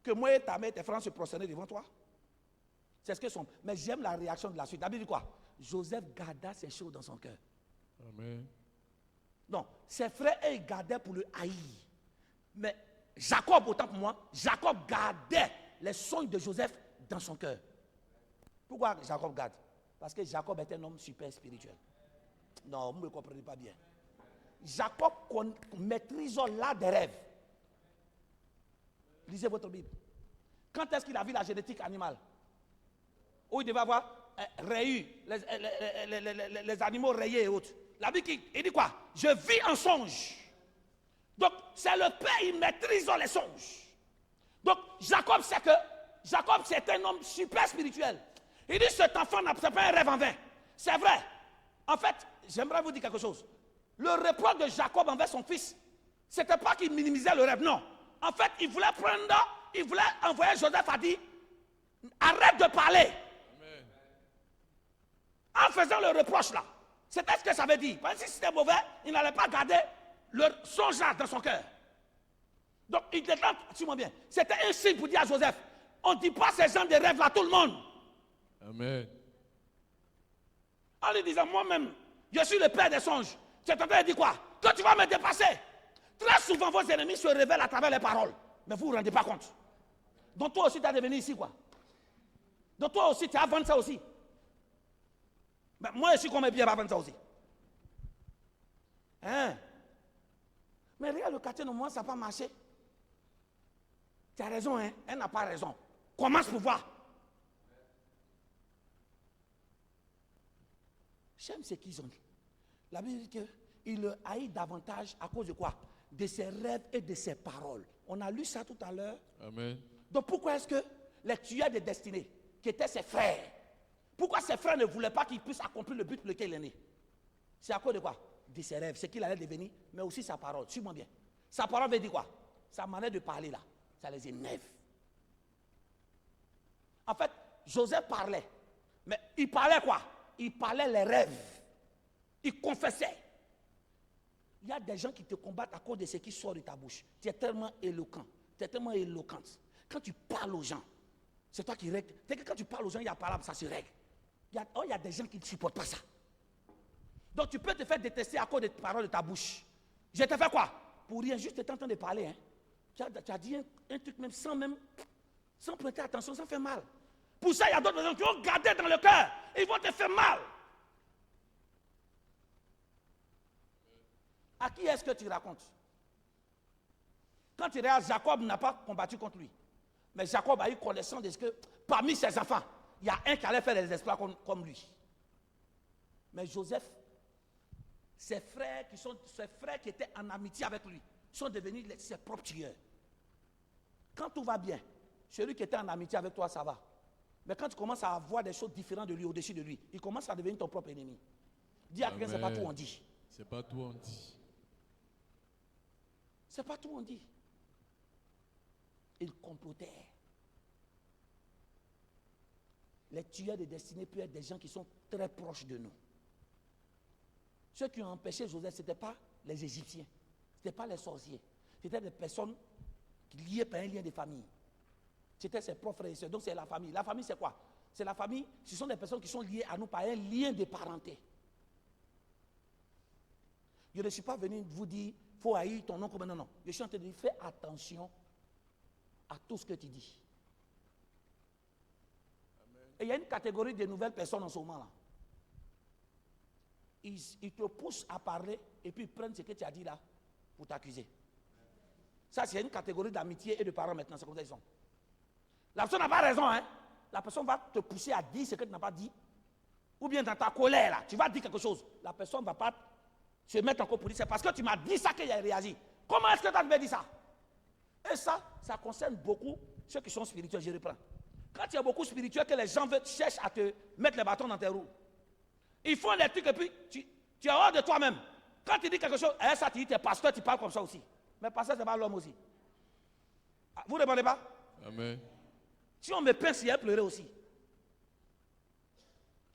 Que moi et ta mère et tes frères se prosternaient devant toi? C'est ce que son... Mais j'aime la réaction de la suite. La Bible dit quoi? Joseph garda ses choses dans son cœur. Amen. Non, ses frères, ils gardaient pour le haïr. Mais Jacob, autant pour moi, Jacob gardait les songes de Joseph dans son cœur. Pourquoi Jacob garde? Parce que Jacob est un homme super spirituel. Non, vous ne me comprenez pas bien. Jacob maîtrise l'art des rêves. Lisez votre Bible. Quand est-ce qu'il a vu la génétique animale? Où il devait avoir rayu, les animaux rayés et autres. La Bible, il dit quoi? Je vis en songe. Donc, c'est le père, il maîtrise les songes. Donc, Jacob sait que Jacob, c'est un homme super spirituel. Il dit, cet enfant n'a pas un rêve en vain. C'est vrai. En fait, j'aimerais vous dire quelque chose. Le reproche de Jacob envers son fils, ce n'était pas qu'il minimisait le rêve, non. En fait, il voulait envoyer Joseph à dire, arrête de parler. Amen. En faisant le reproche là. C'était ce que ça veut dire. Parce que si c'était mauvais, il n'allait pas garder son genre dans son cœur. Donc, il était là, suis-moi bien. C'était un signe pour dire à Joseph, on ne dit pas ces gens de rêves là à tout le monde. Amen. En lui disant, moi-même, je suis le père des songes. Tu es en train de dire quoi? Que tu vas me dépasser. Très souvent, vos ennemis se révèlent à travers les paroles. Mais vous ne vous rendez pas compte. Donc toi aussi, tu as devenu ici, quoi. Donc toi aussi, tu as vendu ça aussi. Mais moi aussi, combien bien va vendre ça aussi? Hein? Mais regarde le quartier, normalement, ça n'a pas marché. Tu as raison, hein? Elle n'a pas raison. Commence pour voir. J'aime ce qu'ils ont dit. La Bible dit qu'il le haït davantage à cause de quoi? De ses rêves et de ses paroles. On a lu ça tout à l'heure. Amen. Donc pourquoi est-ce que les tueurs de destinée, qui étaient ses frères, pourquoi ses frères ne voulaient pas qu'il puisse accomplir le but pour lequel il est né? C'est à cause de quoi? De ses rêves, ce qu'il allait devenir, mais aussi sa parole. Suis-moi bien. Sa parole veut dire quoi? Sa manière de parler là, ça les énerve. En fait, Joseph parlait. Mais il parlait quoi? Il parlait les rêves. Il confessait. Il y a des gens qui te combattent à cause de ce qui sort de ta bouche. Tu es tellement éloquent. Tu es tellement éloquente. Quand tu parles aux gens, c'est toi qui règle. Dès que quand tu parles aux gens, il y a parole, ça se règle. Il y a des gens qui ne supportent pas ça. Donc tu peux te faire détester à cause des paroles de ta bouche. Je te fais quoi? Pour rien, juste t'es en train de parler. Hein. Tu as dit un truc même sans prêter attention, ça fait mal. Pour ça, il y a d'autres gens qui vont garder dans le cœur. Ils vont te faire mal. À qui est-ce que tu racontes? Quand tu regardes, Jacob n'a pas combattu contre lui. Mais Jacob a eu connaissance de ce que parmi ses enfants, il y a un qui allait faire des exploits comme lui. Mais Joseph, ses frères qui étaient en amitié avec lui, sont devenus ses propres tueurs. Quand tout va bien, celui qui était en amitié avec toi, ça va. Mais quand tu commences à avoir des choses différentes de lui, au-dessus de lui, il commence à devenir ton propre ennemi. Dis à quelqu'un, c'est pas tout on dit. C'est pas tout on dit. C'est pas tout on dit. Ils complotaient. Les tueurs de destinée peuvent être des gens qui sont très proches de nous. Ceux qui ont empêché Joseph, ce n'étaient pas les Égyptiens, ce n'étaient pas les sorciers, c'était des personnes liées par un lien de famille. C'était ses propres frères et sœurs, donc c'est la famille. La famille, c'est quoi? C'est la famille, ce sont des personnes qui sont liées à nous par un lien de parenté. Je ne suis pas venu vous dire, il faut haïr ton oncle, non, non. Je suis en train de dire, fais attention à tout ce que tu dis. Et il y a une catégorie de nouvelles personnes en ce moment-là. Ils te poussent à parler et puis ils prennent ce que tu as dit là pour t'accuser. Ça, c'est une catégorie d'amitié et de parents maintenant, c'est comme ça qu'ils sont. La personne n'a pas raison, hein. La personne va te pousser à dire ce que tu n'as pas dit. Ou bien dans ta colère, là, tu vas dire quelque chose. La personne ne va pas se mettre encore pour dire, c'est parce que tu m'as dit ça qu'il a réagi. Comment est-ce que tu as dit ça? Et ça concerne beaucoup ceux qui sont spirituels, je reprends. Quand il y a beaucoup spirituel, que les gens cherchent à te mettre les bâtons dans tes roues. Ils font des trucs et puis tu es hors de toi-même. Quand tu dis quelque chose, ça tu dis, tu es pasteur, tu parles comme ça aussi. Mais pasteur, c'est pas l'homme aussi. Vous ne répondez pas? Amen. Si on me pince, il y a pleurer aussi. De toute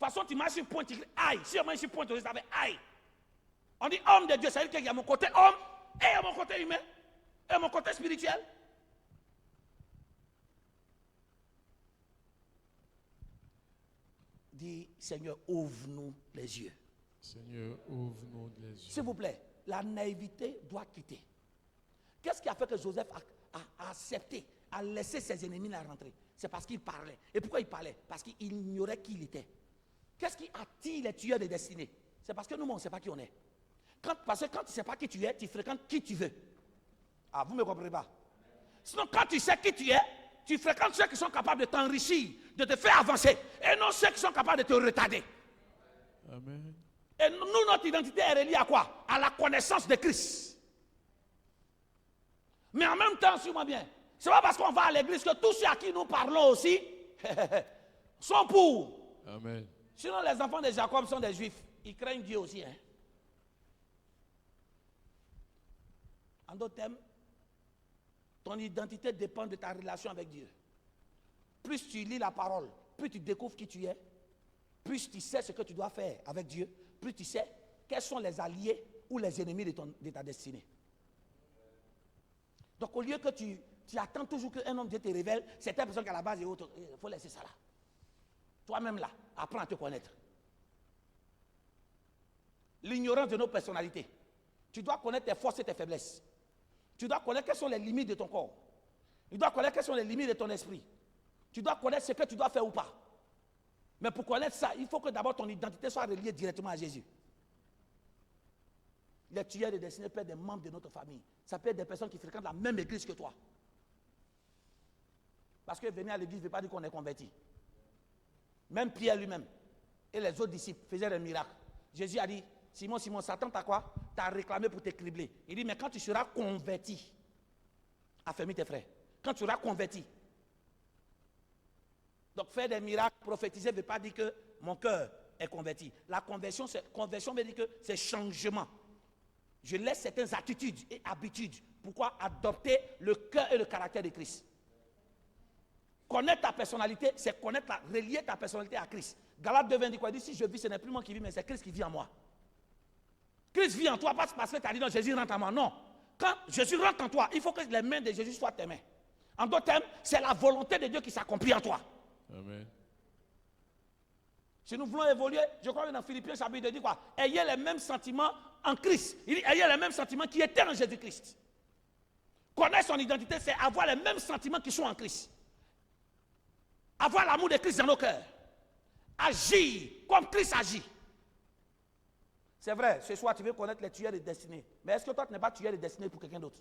façon, tu marches sur point, tu dis aïe. Si on marche sur point, tu dis aïe. On dit homme de Dieu, ça veut dire qu'il y a mon côté homme, et il y a mon côté humain, et mon côté spirituel. Dis, Seigneur, ouvre-nous les yeux. Seigneur, ouvre-nous les yeux. S'il vous plaît, la naïveté doit quitter. Qu'est-ce qui a fait que Joseph a accepté, a laissé ses ennemis la rentrer? C'est parce qu'il parlait. Et pourquoi il parlait? Parce qu'il ignorait qui il était. Qu'est-ce qui attire les tueurs de destinée? C'est parce que nous, on ne sait pas qui on est. Parce que quand tu ne sais pas qui tu es, tu fréquentes qui tu veux. Ah, vous ne me comprenez pas? Sinon, quand tu sais qui tu es, tu fréquentes ceux qui sont capables de t'enrichir, de te faire avancer, et non ceux qui sont capables de te retarder. Amen. Et nous, notre identité est reliée à quoi? À la connaissance de Christ. Mais en même temps, suis-moi bien, c'est pas parce qu'on va à l'église que tous ceux à qui nous parlons aussi sont pour. Amen. Sinon, les enfants de Jacob sont des juifs. Ils craignent Dieu aussi. Hein? En d'autres termes, ton identité dépend de ta relation avec Dieu. Plus tu lis la parole, plus tu découvres qui tu es, plus tu sais ce que tu dois faire avec Dieu, plus tu sais quels sont les alliés ou les ennemis de ta destinée. Donc au lieu que tu attends toujours qu'un homme Dieu te révèle, c'est telle personne qu'à la base et autre, il faut laisser ça là. Toi-même là, apprends à te connaître. L'ignorance de nos personnalités. Tu dois connaître tes forces et tes faiblesses. Tu dois connaître quelles sont les limites de ton corps. Tu dois connaître quelles sont les limites de ton esprit. Tu dois connaître ce que tu dois faire ou pas. Mais pour connaître ça, il faut que d'abord ton identité soit reliée directement à Jésus. Les tueurs de destinée peuvent être des membres de notre famille. Ça peut être des personnes qui fréquentent la même église que toi. Parce que venir à l'église ne veut pas dire qu'on est converti. Même Pierre lui-même et les autres disciples faisaient des miracles. Jésus a dit, Simon, Satan t'a quoi? T'as réclamé pour te cribler. Il dit, mais quand tu seras converti, affermis tes frères. Quand tu seras converti. Donc faire des miracles, prophétiser ne veut pas dire que mon cœur est converti. La conversion veut dire que c'est changement. Je laisse certaines attitudes et habitudes. Pourquoi? Adopter le cœur et le caractère de Christ. Connaître ta personnalité, c'est relier ta personnalité à Christ. Galates 2:20 dit quoi? Il dit, si je vis, ce n'est plus moi qui vis, mais c'est Christ qui vit en moi. Christ vit en toi, pas parce que tu as dit non, Jésus rentre en moi. Non. Quand Jésus rentre en toi, il faut que les mains de Jésus soient tes mains. En d'autres termes, c'est la volonté de Dieu qui s'accomplit en toi. Amen. Si nous voulons évoluer, je crois que dans Philippiens chapitre 2 dit quoi? Ayez les mêmes sentiments en Christ. Il dit, ayez les mêmes sentiments qui étaient en Jésus-Christ. Connaître son identité, c'est avoir les mêmes sentiments qui sont en Christ. Avoir l'amour de Christ dans nos cœurs. Agir comme Christ agit. C'est vrai, ce soir tu veux connaître les tueurs de destinée. Mais est-ce que toi tu n'es pas tueur de destinée pour quelqu'un d'autre?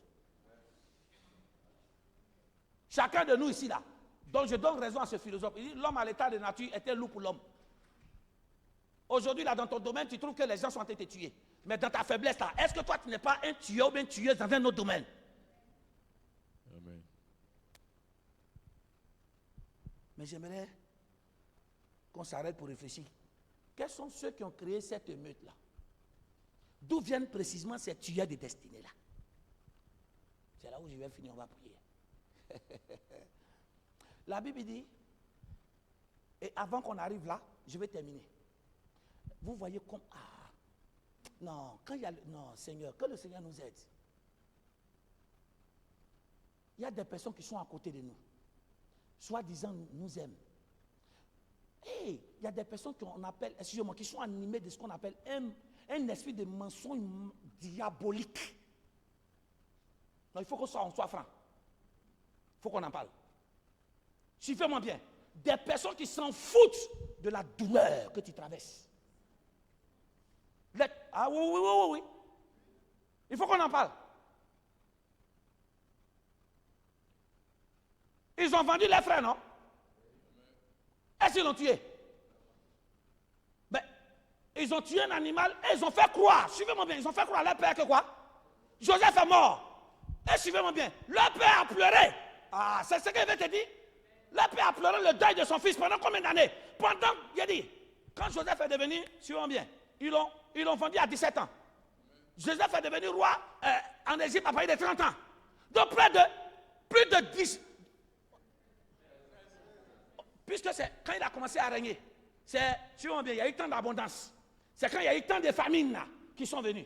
Chacun de nous ici là. Donc je donne raison à ce philosophe. Il dit l'homme à l'état de nature est un loup pour l'homme. Aujourd'hui là dans ton domaine tu trouves que les gens sont en train de te tuer. Mais dans ta faiblesse là, est-ce que toi tu n'es pas un tueur ou bien une tueuse dans un autre domaine? Amen. Mais j'aimerais qu'on s'arrête pour réfléchir. Quels sont ceux qui ont créé cette émeute là? D'où viennent précisément ces tueurs de destinée là? C'est là où je vais finir, on va prier. La Bible dit, et avant qu'on arrive là, je vais terminer. Vous voyez comme, non, quand il y a, non, Seigneur, que le Seigneur nous aide. Il y a des personnes qui sont à côté de nous, soi-disant nous aiment. Et il y a des personnes qu'on appelle, excusez-moi, qui sont animées de ce qu'on appelle un esprit de mensonge diabolique. Donc il faut qu'on soit franc. Il faut qu'on en parle. Suivez-moi bien. Des personnes qui s'en foutent de la douleur que tu traverses. Oui. Il faut qu'on en parle. Ils ont vendu les frères, non? Qu'est-ce qu'ils ont tué? Ben, ils ont tué un animal et ils ont fait croire, suivez-moi bien, ils ont fait croire à leur père que quoi? Joseph est mort. Et suivez-moi bien, leur père a pleuré. Ah, c'est ce qu'il veut te dire? Leur père a pleuré le deuil de son fils pendant combien d'années? Pendant, il a dit, quand Joseph est devenu, suivons bien, ils l'ont vendu à 17 ans. Joseph est devenu roi en Égypte à partir de 30 ans. Donc plus de 10. Puisque c'est quand il a commencé à régner, c'est, suivons bien, il y a eu tant d'abondance. C'est quand il y a eu tant de famines là, qui sont venues.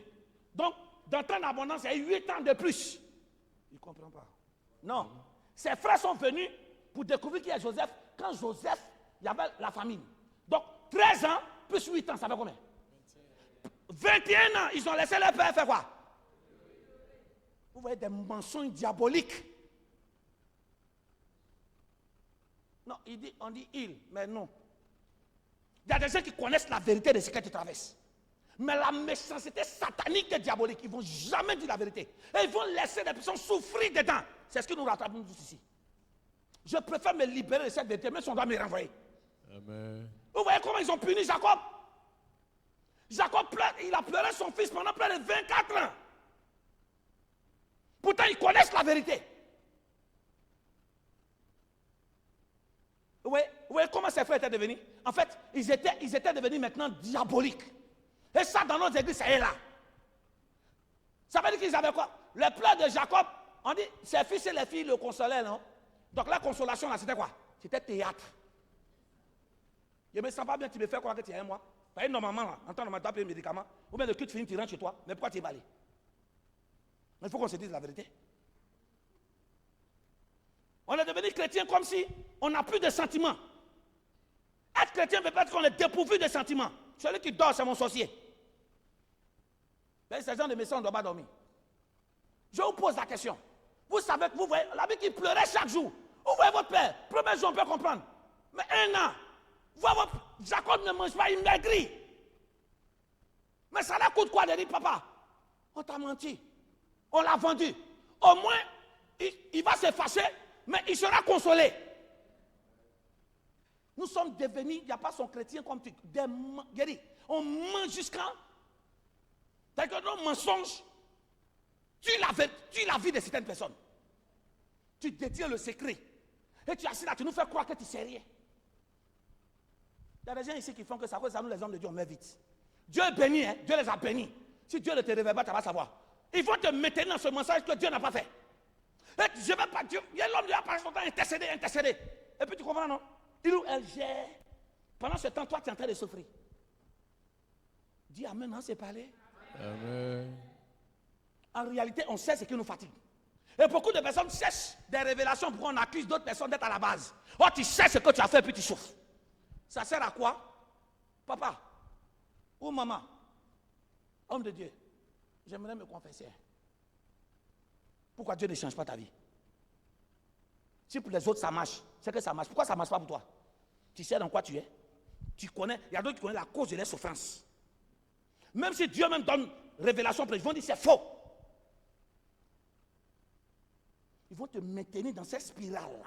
Donc, dans tant d'abondance, il y a eu 8 ans de plus. Il ne comprend pas. Non. Ses frères sont venus pour découvrir qui est Joseph. Quand Joseph, il y avait la famine. Donc, 13 ans plus 8 ans, ça fait combien? 21 ans, ils ont laissé leur père faire quoi? Vous voyez des mensonges diaboliques. Non, on dit il, mais non. Il y a des gens qui connaissent la vérité de ce que tu traverses. Mais la méchanceté satanique et diabolique, ils ne vont jamais dire la vérité. Et ils vont laisser des personnes souffrir dedans. C'est ce que nous rattrapons tous ici. Je préfère me libérer de cette vérité, même si on doit me renvoyer. Amen. Vous voyez comment ils ont puni Jacob? Jacob pleure, il a pleuré son fils pendant près de 24 ans. Pourtant, ils connaissent la vérité. Vous voyez comment ces frères étaient devenus? En fait, ils étaient devenus maintenant diaboliques. Et ça, dans notre église, ça est là. Ça veut dire qu'ils avaient quoi? Le pleurs de Jacob, on dit, ses fils et les filles le consolaient, non? Donc la consolation, là, c'était quoi? C'était théâtre. Je ne me sens pas bien, tu me fais croire que tu es un mois. Normalement, là, en temps normal, tu as pris un médicament, ou bien le culte finit, tu rentres chez toi, mais pourquoi tu es balé? Il faut qu'on se dise la vérité. On est devenu chrétien comme si on n'a plus de sentiments. Être chrétien veut pas dire qu'on est dépourvu de sentiments. Celui qui dort, c'est mon sorcier. Mais ces gens de médecins ne doivent pas dormir. Je vous pose la question. Vous savez que vous voyez la vie qui pleurait chaque jour. Vous voyez votre père. Premier jour, on peut comprendre. Mais un an, Jacob ne mange pas, il maigrit. Mais ça leur coûte quoi de dire, papa, on t'a menti. On l'a vendu. Au moins, il va se fâcher, mais il sera consolé. Nous sommes devenus, il n'y a pas son chrétien comme tu. On ment jusqu'à. Parce que nos mensonges, tu la vie de certaines personnes. Tu détiens le secret. Et tu es assis là, tu nous fais croire que tu ne sais rien. Il y a des gens ici qui font que ça, nous les hommes de Dieu, on met vite. Dieu est béni, hein? Dieu les a bénis. Si Dieu ne te révèle pas, tu vas savoir. Ils vont te mettre dans ce mensonge que Dieu n'a pas fait. Et je ne vais pas Dieu. Il y a l'homme de Dieu qui passe son temps intercéder. Et puis tu comprends, non? Il ou elle gère. Pendant ce temps, toi, tu es en train de souffrir. Dis amen, hein, c'est parler. Amen. En réalité, on sait ce qui nous fatigue. Et beaucoup de personnes cherchent des révélations pour qu'on accuse d'autres personnes d'être à la base. Oh, tu sais ce que tu as fait, puis tu souffres. Ça sert à quoi? Papa ou maman, homme de Dieu, j'aimerais me confesser. Pourquoi Dieu ne change pas ta vie? Si pour les autres ça marche, c'est que ça marche. Pourquoi ça ne marche pas pour toi? Tu sais dans quoi tu es. Tu connais, il y a d'autres qui connaissent la cause de leur souffrance. Même si Dieu même donne révélation, ils vont dire c'est faux. Ils vont te maintenir dans cette spirale-là.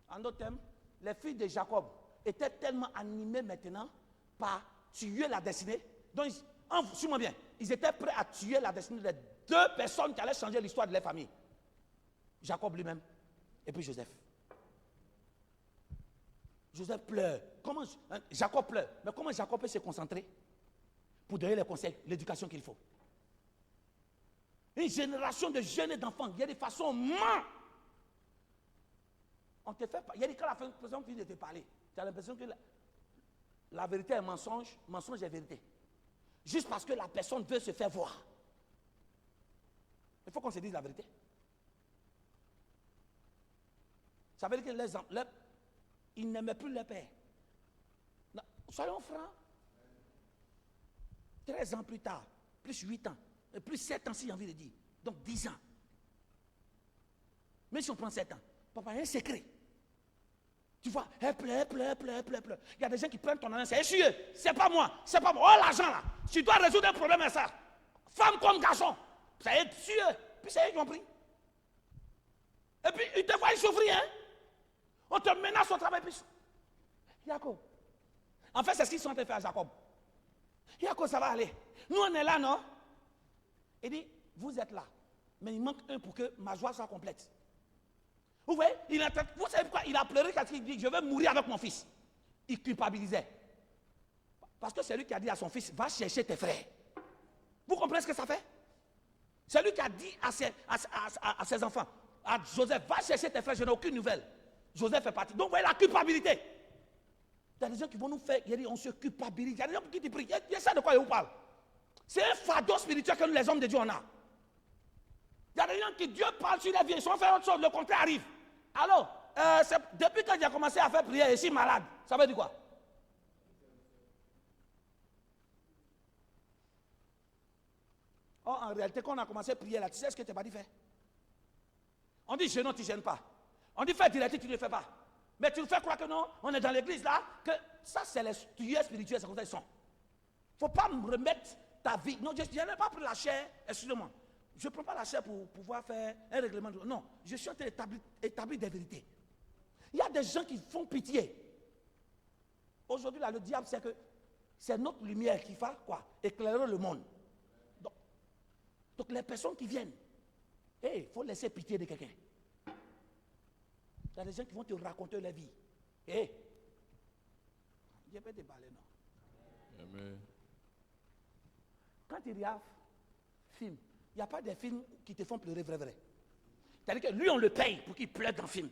En d'autres termes, les filles de Jacob étaient tellement animées maintenant par tuer la destinée. Donc, suis-moi bien, ils étaient prêts à tuer la destinée des deux personnes qui allaient changer l'histoire de leur famille. Jacob lui-même et puis Joseph. Joseph pleure. Jacob pleure. Mais comment Jacob peut se concentrer pour donner les conseils, l'éducation qu'il faut? Une génération de jeunes et d'enfants, il y a des façons ment. On te fait pas. Il y a des cas, la personne qui vient de te parler. Tu as l'impression que la vérité est mensonge, mensonge est vérité. Juste parce que la personne veut se faire voir. Il faut qu'on se dise la vérité. Ça veut dire que ils n'aimaient plus leur père. Non, soyons francs. 13 ans plus tard, plus 8 ans, et plus 7 ans si j'ai envie de dire. Donc 10 ans. Mais si on prend 7 ans, papa, il y a un secret. Tu vois, elle pleure. Il y a des gens qui prennent ton argent, c'est essuyeux. C'est pas moi. Oh, l'argent là. Tu dois résoudre un problème avec ça. Femme comme garçon. C'est essuyeux. Puis c'est eux qui ont pris. Et puis, il te voit souffrir, hein. On te menace au travail. Puis... Jacob. En fait, c'est ce qu'ils sont en train de faire à Jacob. Jacob, ça va aller. Nous, on est là, non? Il dit, vous êtes là. Mais il manque un pour que ma joie soit complète. Vous voyez, vous savez pourquoi il a pleuré quand il dit, je vais mourir avec mon fils. Il culpabilisait. Parce que c'est lui qui a dit à son fils, va chercher tes frères. Vous comprenez ce que ça fait? C'est lui qui a dit à ses enfants, à Joseph, va chercher tes frères, je n'ai aucune nouvelle. Joseph fait partie. Donc, vous voyez la culpabilité. Il y a des gens qui vont nous faire, on se culpabilise. Il y a des gens qui te prient. Il y a ça de quoi je vous parle. C'est un fardeau spirituel que nous, les hommes de Dieu, on a. Il y a des gens qui, Dieu parle sur la vie, ils sont faire autre chose, le contraire arrive. Alors, depuis que j'ai commencé à faire prière, je suis malade. Ça veut dire quoi? Oh, en réalité, quand on a commencé à prier là, tu sais ce que tu n'as pas dit faire? On dit jeûne, tu ne gênes pas. On dit fais direct, tu ne le fais pas. Mais tu nous fais croire que non, on est dans l'église là, que ça c'est les tueurs spirituels, c'est comme ça ils sont. Il ne faut pas me remettre ta vie. Non, je n'ai pas pris la chair, excusez-moi. Je ne prends pas la chair pour pouvoir faire un règlement. Non, je suis en train d'établir des vérités. Il y a des gens qui font pitié. Aujourd'hui, là, le diable, c'est que c'est notre lumière qui va quoi? Éclairer le monde. Donc les personnes qui viennent, il faut laisser pitié de quelqu'un. Il y a des gens qui vont te raconter leur vie. Je vais te parler, non? Amen. Quand il y a film, il n'y a pas des films qui te font pleurer vrai. C'est-à-dire que lui, on le paye pour qu'il pleure dans le film.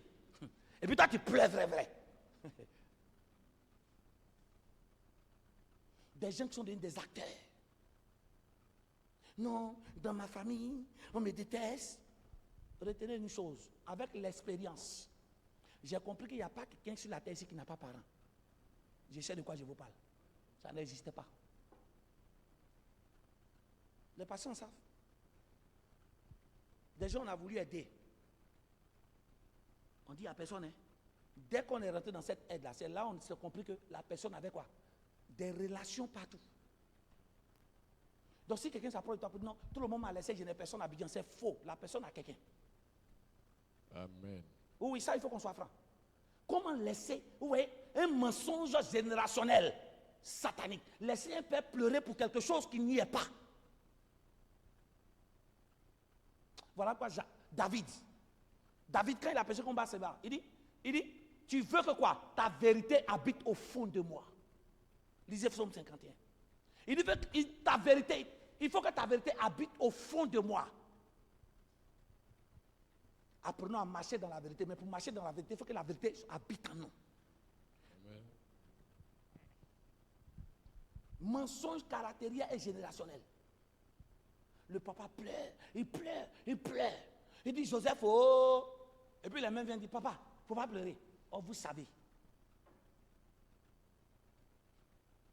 Et puis toi, tu pleures vrai. Des gens qui sont devenus des acteurs. Non, dans ma famille, on me déteste. Retenez une chose, avec l'expérience, j'ai compris qu'il n'y a pas quelqu'un sur la terre ici qui n'a pas de parents. Je sais de quoi je vous parle. Ça n'existait pas. Les patients savent. Des gens, on a voulu aider. On dit à personne, hein. Dès qu'on est rentré dans cette aide-là, c'est là où on s'est compris que la personne avait quoi? Des relations partout. Donc si quelqu'un s'approche de toi, non, tout le monde m'a laissé, je n'ai personne à Abidjan, c'est faux. La personne a quelqu'un. Amen. Oui, ça, il faut qu'on soit franc. Comment laisser, vous voyez, un mensonge générationnel, satanique, laisser un père pleurer pour quelque chose qui n'y est pas. Voilà quoi, David, quand il a péché contre Bathsheba, il dit, tu veux que quoi? Ta vérité habite au fond de moi. Lisez Psaume 51. Il dit que ta vérité, il faut que ta vérité habite au fond de moi. Apprenons à marcher dans la vérité, mais pour marcher dans la vérité, il faut que la vérité habite en nous. Amen. Mensonge caractériel et générationnel. Le papa pleure, il pleure. Il dit Joseph, oh. Et puis les mains viennent dire, papa, il ne faut pas pleurer. Oh, vous savez.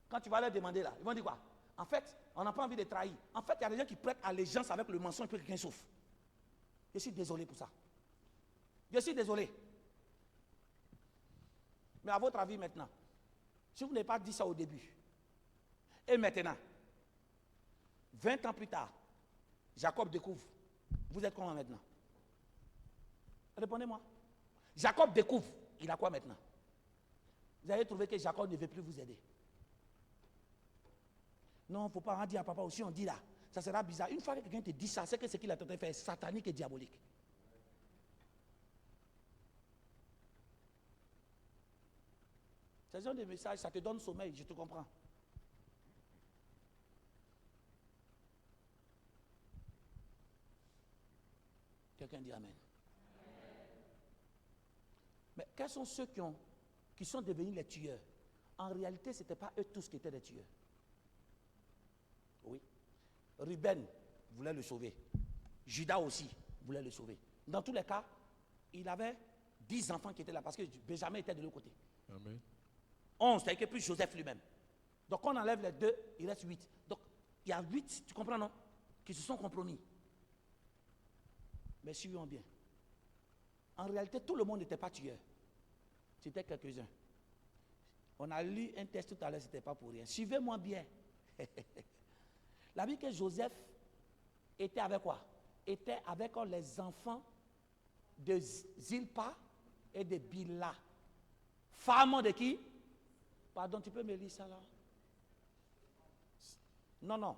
Quand tu vas leur demander là, ils vont dire quoi? En fait, on n'a pas envie de trahir. En fait, il y a des gens qui prêtent allégeance avec le mensonge pour que quelqu'un souffre. Je suis désolé pour ça. Je suis désolé. Mais à votre avis maintenant, si vous n'avez pas dit ça au début, et maintenant, 20 ans plus tard, Jacob découvre. Vous êtes comment maintenant? Répondez-moi. Jacob découvre. Il a quoi maintenant? Vous avez trouvé que Jacob ne veut plus vous aider. Non, il ne faut pas en dire à papa aussi, on dit là. Ça sera bizarre. Une fois que quelqu'un te dit ça, c'est que ce qu'il a tenté de faire est satanique et diabolique. Ce genre de message, ça te donne sommeil, je te comprends. Quelqu'un dit Amen. Mais quels sont ceux qui sont devenus les tueurs? En réalité, ce n'était pas eux tous qui étaient des tueurs. Oui. Ruben voulait le sauver. Judas aussi voulait le sauver. Dans tous les cas, il avait 10 enfants qui étaient là parce que Benjamin était de l'autre côté. Amen. 11, c'est-à-dire que plus Joseph lui-même. Donc on enlève les 2, il reste 8. Donc il y a 8, tu comprends non? Qui se sont compromis. Mais suivons bien. En réalité, tout le monde n'était pas tueur. C'était quelques-uns. On a lu un texte tout à l'heure, ce n'était pas pour rien. Suivez-moi bien. La Bible que Joseph était avec quoi? Était avec les enfants de Zilpa et de Bila. Femme de qui? Pardon, tu peux me lire ça là? Non.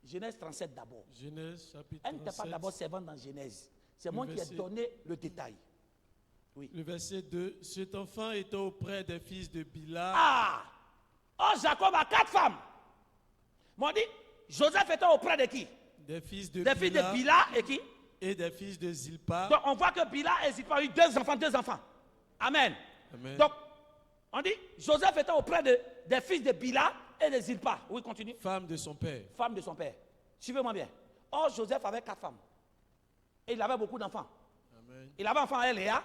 Genèse 37 d'abord. Genèse chapitre Elle n'était pas 37. d'abord servante dans Genèse. C'est moi qui ai donné le détail. Oui. Le verset 2. Cet enfant était auprès des fils de Bila. Ah! Oh, Jacob a 4 femmes. M'ont dit, Joseph était auprès de qui? Des fils de Des filles de Bila et qui? et des fils de Zilpa. Donc on voit que Bila et Zilpa ont eu 2 enfants. Amen. Amen. Donc, on dit, Joseph était auprès des fils de Bila et de Zilpa. Oui, continue. Femme de son père. Femme de son père. Suivez-moi bien. Or, Joseph avait 4 femmes. Et il avait beaucoup d'enfants. Amen. Il avait un enfant avec Léa.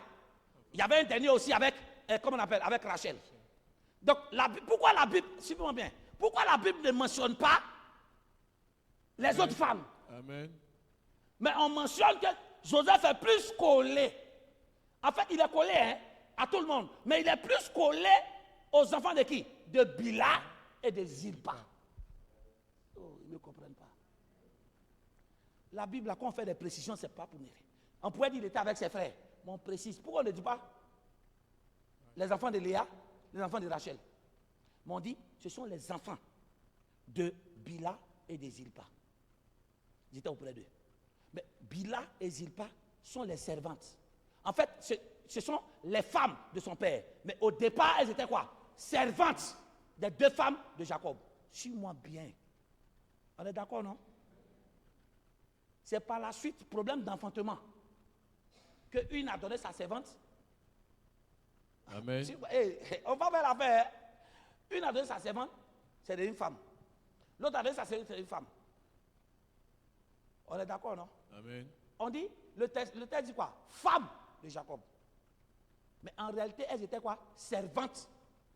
Il y avait un dernier aussi avec, comment on appelle, avec Rachel. Donc, pourquoi la Bible, suivez-moi bien, pourquoi la Bible ne mentionne pas les autres femmes? Amen. Mais on mentionne que Joseph est plus collé. En fait, il est collé à tout le monde. Mais il est plus collé aux enfants de qui? De Bila et de Zilpa. Oh, ils ne comprennent pas. La Bible, là, quand on fait des précisions, ce n'est pas pour nous. On pourrait dire qu'il était avec ses frères. Mais on précise. Pourquoi on ne dit pas les enfants de Léa, les enfants de Rachel? Mais on dit, ce sont les enfants de Bila et de Zilpa. J'étais auprès d'eux. Mais Bila et Zilpa sont les servantes. En fait, ce sont les femmes de son père. Mais au départ, elles étaient quoi? Servantes des 2 femmes de Jacob. Suis-moi bien. On est d'accord, non? C'est par la suite, problème d'enfantement, qu'une a donné sa servante. Amen. On va faire l'affaire. Une a donné sa servante, c'est une femme. L'autre a donné sa servante, c'est une femme. On est d'accord, non? Amen. On dit, le texte dit quoi? Femme de Jacob. Mais en réalité, elles étaient quoi? Servantes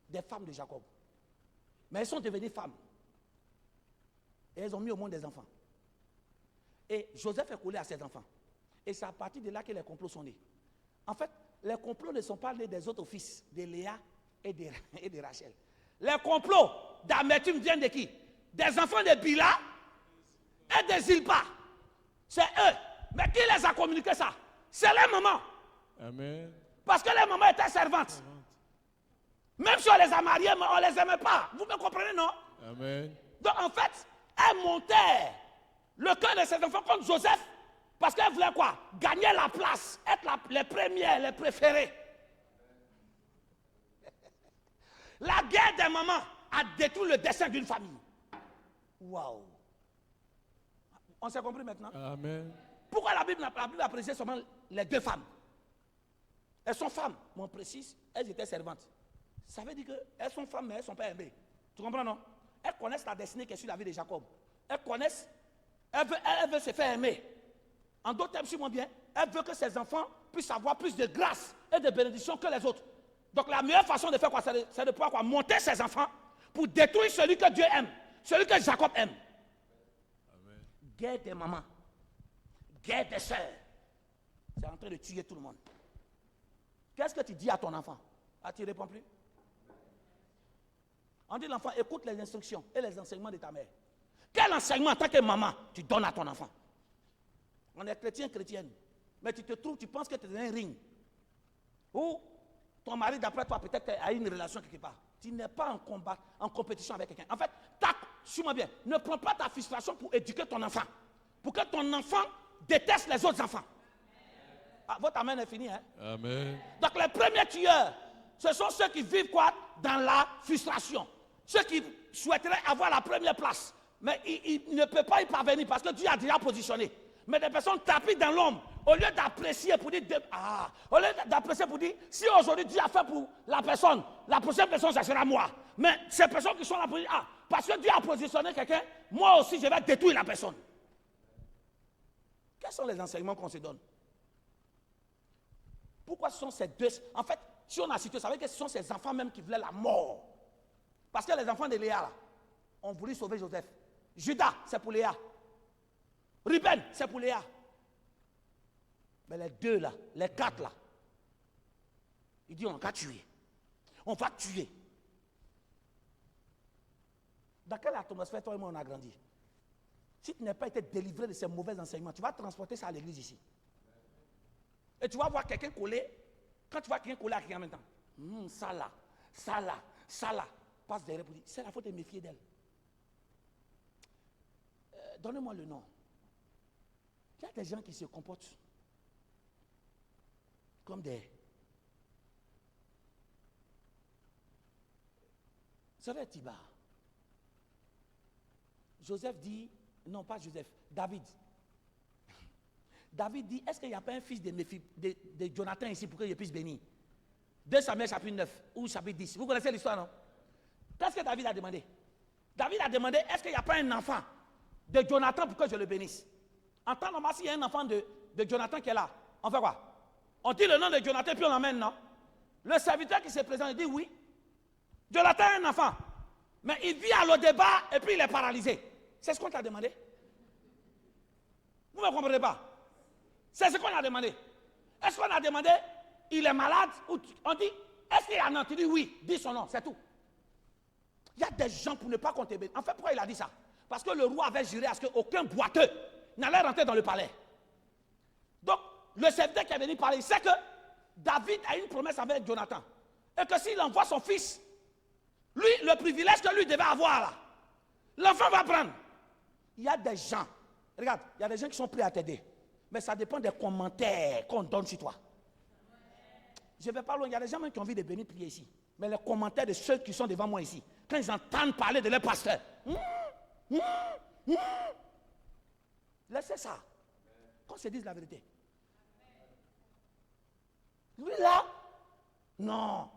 des femmes de Jacob. Mais elles sont devenues femmes. Et elles ont mis au monde des enfants. Et Joseph est collé à ses enfants. Et c'est à partir de là que les complots sont nés. En fait, les complots ne sont pas nés des autres fils, de Léa et de Rachel. Les complots d'amertume viennent de qui? Des enfants de Bila et de Zilpa. C'est eux. Mais qui les a communiqué ça? C'est les mamans. Amen. Parce que les mamans étaient servantes. Même si on les a mariées, mais on ne les aimait pas. Vous me comprenez, non? Amen. Donc en fait, elles montaient le cœur de ses enfants contre Joseph. Parce qu'elles voulaient quoi? Gagner la place, être les premières, les préférées. La guerre des mamans a détruit le destin d'une famille. Waouh! On s'est compris maintenant? Amen. Pourquoi la Bible a précisé seulement les 2 femmes? Elles sont femmes, mais on précise, elles étaient servantes. Ça veut dire qu'elles sont femmes, mais elles ne sont pas aimées. Tu comprends, non? Elles connaissent la destinée qui est sur la vie de Jacob. Elles connaissent, elles veulent se faire aimer. En d'autres termes, suis-moi bien, elle veut que ses enfants puissent avoir plus de grâce et de bénédiction que les autres. Donc la meilleure façon de faire quoi, c'est de pouvoir quoi, monter ses enfants pour détruire celui que Dieu aime, celui que Jacob aime. Amen. Guerre des mamans, guerre des sœurs, c'est en train de tuer tout le monde. Qu'est-ce que tu dis à ton enfant? Ah, tu ne réponds plus? On dit l'enfant, écoute les instructions et les enseignements de ta mère. Quel enseignement en tant que maman tu donnes à ton enfant? On est chrétienne, mais tu te trouves, tu penses que tu es dans un ring. Ou ton mari, d'après toi, peut-être a une relation quelque part. Tu n'es pas en combat, en compétition avec quelqu'un. En fait, suis-moi bien, ne prends pas ta frustration pour éduquer ton enfant. Pour que ton enfant déteste les autres enfants. Ah, votre amen est fini, hein? Amen. Donc les premiers tueurs, ce sont ceux qui vivent quoi? Dans la frustration. Ceux qui souhaiteraient avoir la première place. Mais ils ne peuvent pas y parvenir parce que Dieu a déjà positionné. Mais des personnes tapis dans l'homme, au lieu d'apprécier pour dire, au lieu d'apprécier pour dire, si aujourd'hui Dieu a fait pour la personne, la prochaine personne, ça sera moi. Mais ces personnes qui sont là pour dire, parce que Dieu a positionné quelqu'un, moi aussi je vais détruire la personne. Quels sont les enseignements qu'on se donne? Pourquoi ce sont ces deux? En fait, si on a cité, ça veut dire que ce sont ces enfants même qui voulaient la mort. Parce que les enfants de Léa, là, ont voulu sauver Joseph. Judas, c'est pour Léa. Ruben, c'est pour Léa. Mais les 2 là, les 4 là, il dit on va tuer. On va tuer. Dans quelle atmosphère toi et moi on a grandi? Si tu n'as pas été délivré de ces mauvais enseignements, tu vas transporter ça à l'église ici. Et tu vas voir quelqu'un coller. Quand tu vois quelqu'un coller à quelqu'un en même temps, ça là, passe derrière pour dire, c'est la faute de méfier d'elle. Donnez-moi le nom. Il y a des gens qui se comportent comme des... Ça va être Tiba. Joseph dit, non pas Joseph, David. David dit, est-ce qu'il n'y a pas un fils de Jonathan ici pour que je puisse bénir? 2 Samuel chapitre 9 ou chapitre 10. Vous connaissez l'histoire, non? Qu'est-ce que David a demandé? David a demandé, est-ce qu'il n'y a pas un enfant de Jonathan pour que je le bénisse? En temps normal, s'il y a un enfant de Jonathan qui est là, on fait quoi? On dit le nom de Jonathan puis on l'emmène, non? Le serviteur qui se présente, il dit oui. Jonathan a un enfant, mais il vit à l'O-débat et puis il est paralysé. C'est ce qu'on t'a demandé? Vous ne me comprenez pas? C'est ce qu'on a demandé. Est-ce qu'on a demandé, il est malade? Ou on dit, est-ce qu'il y a un nom? Tu dis oui, dis son nom, c'est tout. Il y a des gens pour ne pas compter. En fait, pourquoi il a dit ça? Parce que le roi avait juré à ce qu'aucun boiteux n'allait rentrer dans le palais. Donc, le serviteur qui est venu parler, il sait que David a une promesse avec Jonathan. Et que s'il envoie son fils, lui, le privilège que lui devait avoir là, l'enfant va prendre. Il y a des gens, regarde, il y a des gens qui sont prêts à t'aider. Mais ça dépend des commentaires qu'on donne sur toi. Je ne vais pas loin, il y a des gens même qui ont envie de venir prier ici. Mais les commentaires de ceux qui sont devant moi ici, quand ils entendent parler de leur pasteur, laissez ça. Qu'on se dise la vérité. Lui là, non.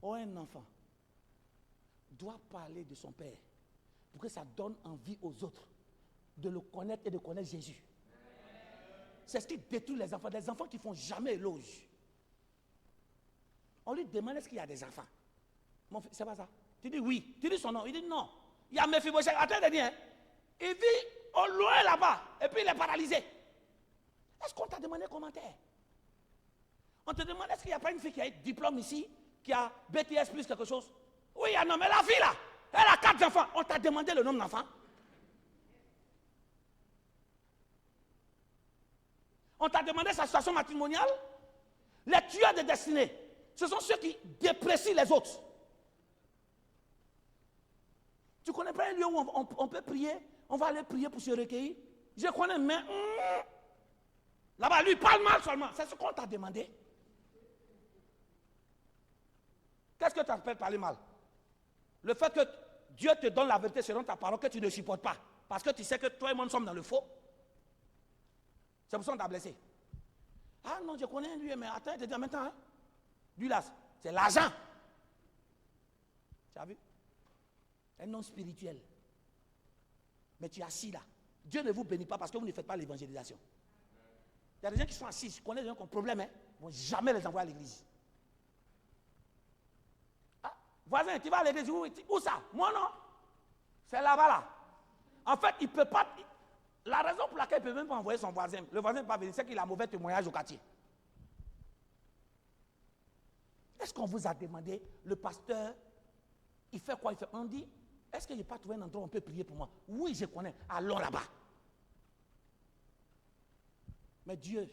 Oh, un enfant doit parler de son père pour que ça donne envie aux autres de le connaître et de connaître Jésus. C'est ce qui détruit les enfants qui ne font jamais éloge. On lui demande est-ce qu'il y a des enfants. Mon fils, c'est pas ça. Tu dis oui. Tu dis son nom. Il dit non. Il y a Mephibosheth. Attends de dire, hein. Il vit au loin là-bas et puis il est paralysé. Est-ce qu'on t'a demandé un commentaire? On te demande est-ce qu'il n'y a pas une fille qui a un diplôme ici, qui a BTS plus quelque chose? Oui, il y a un homme. Mais la fille là, elle a 4 enfants. On t'a demandé le nombre d'enfants? On t'a demandé sa situation matrimoniale? Les tueurs de destinée, ce sont ceux qui déprécient les autres. Tu connais pas un lieu où on peut prier? On va aller prier pour se recueillir? Je connais, mais là-bas, lui parle mal seulement. C'est ce qu'on t'a demandé. Qu'est-ce que tu appelles parler mal? Le fait que Dieu te donne la vérité selon ta parole que tu ne supportes pas. Parce que tu sais que toi et moi nous sommes dans le faux. C'est pour ça qu'on t'a blessé. Ah non, je connais lui, mais attends, je te dis en même temps, hein? Lui là, c'est l'argent. Tu as vu? Un homme spirituel. Mais tu es assis là. Dieu ne vous bénit pas parce que vous ne faites pas l'évangélisation. Il y a des gens qui sont assis, je connais des gens qui ont un problème, hein? Ils ne vont jamais les envoyer à l'église. Ah, voisin, tu vas à l'église, où ça? Moi non. C'est là-bas là. En fait, il ne peut pas. La raison pour laquelle il ne peut même pas envoyer son voisin, le voisin ne peut pas venir, c'est qu'il a un mauvais témoignage au quartier. Est-ce qu'on vous a demandé, le pasteur, il fait quoi? Il fait, on dit, est-ce que je n'ai pas trouvé un endroit où on peut prier pour moi? Oui, je connais, allons là-bas. Mais Dieu,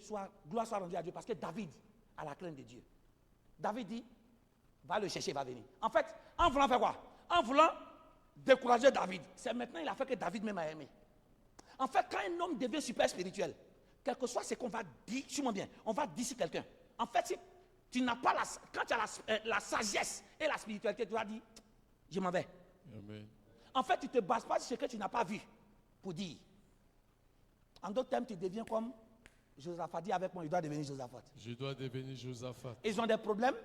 gloire soit rendue à Dieu, parce que David a la crainte de Dieu. David dit, va le chercher, il va venir. En fait, en voulant faire quoi? En voulant décourager David, c'est maintenant il a fait que David même a aimé. En fait, quand un homme devient super spirituel, quel que soit ce qu'on va dire, suis-moi bien, on va dire sur quelqu'un. En fait, si tu n'as pas quand tu as la sagesse et la spiritualité, tu vas dire, je m'en vais. Amen. En fait, tu ne te bases pas sur ce que tu n'as pas vu pour dire. En d'autres termes, tu deviens comme Josaphat. Dis avec moi, il doit devenir Josaphat. Je dois devenir Josaphat. Ils ont des problèmes,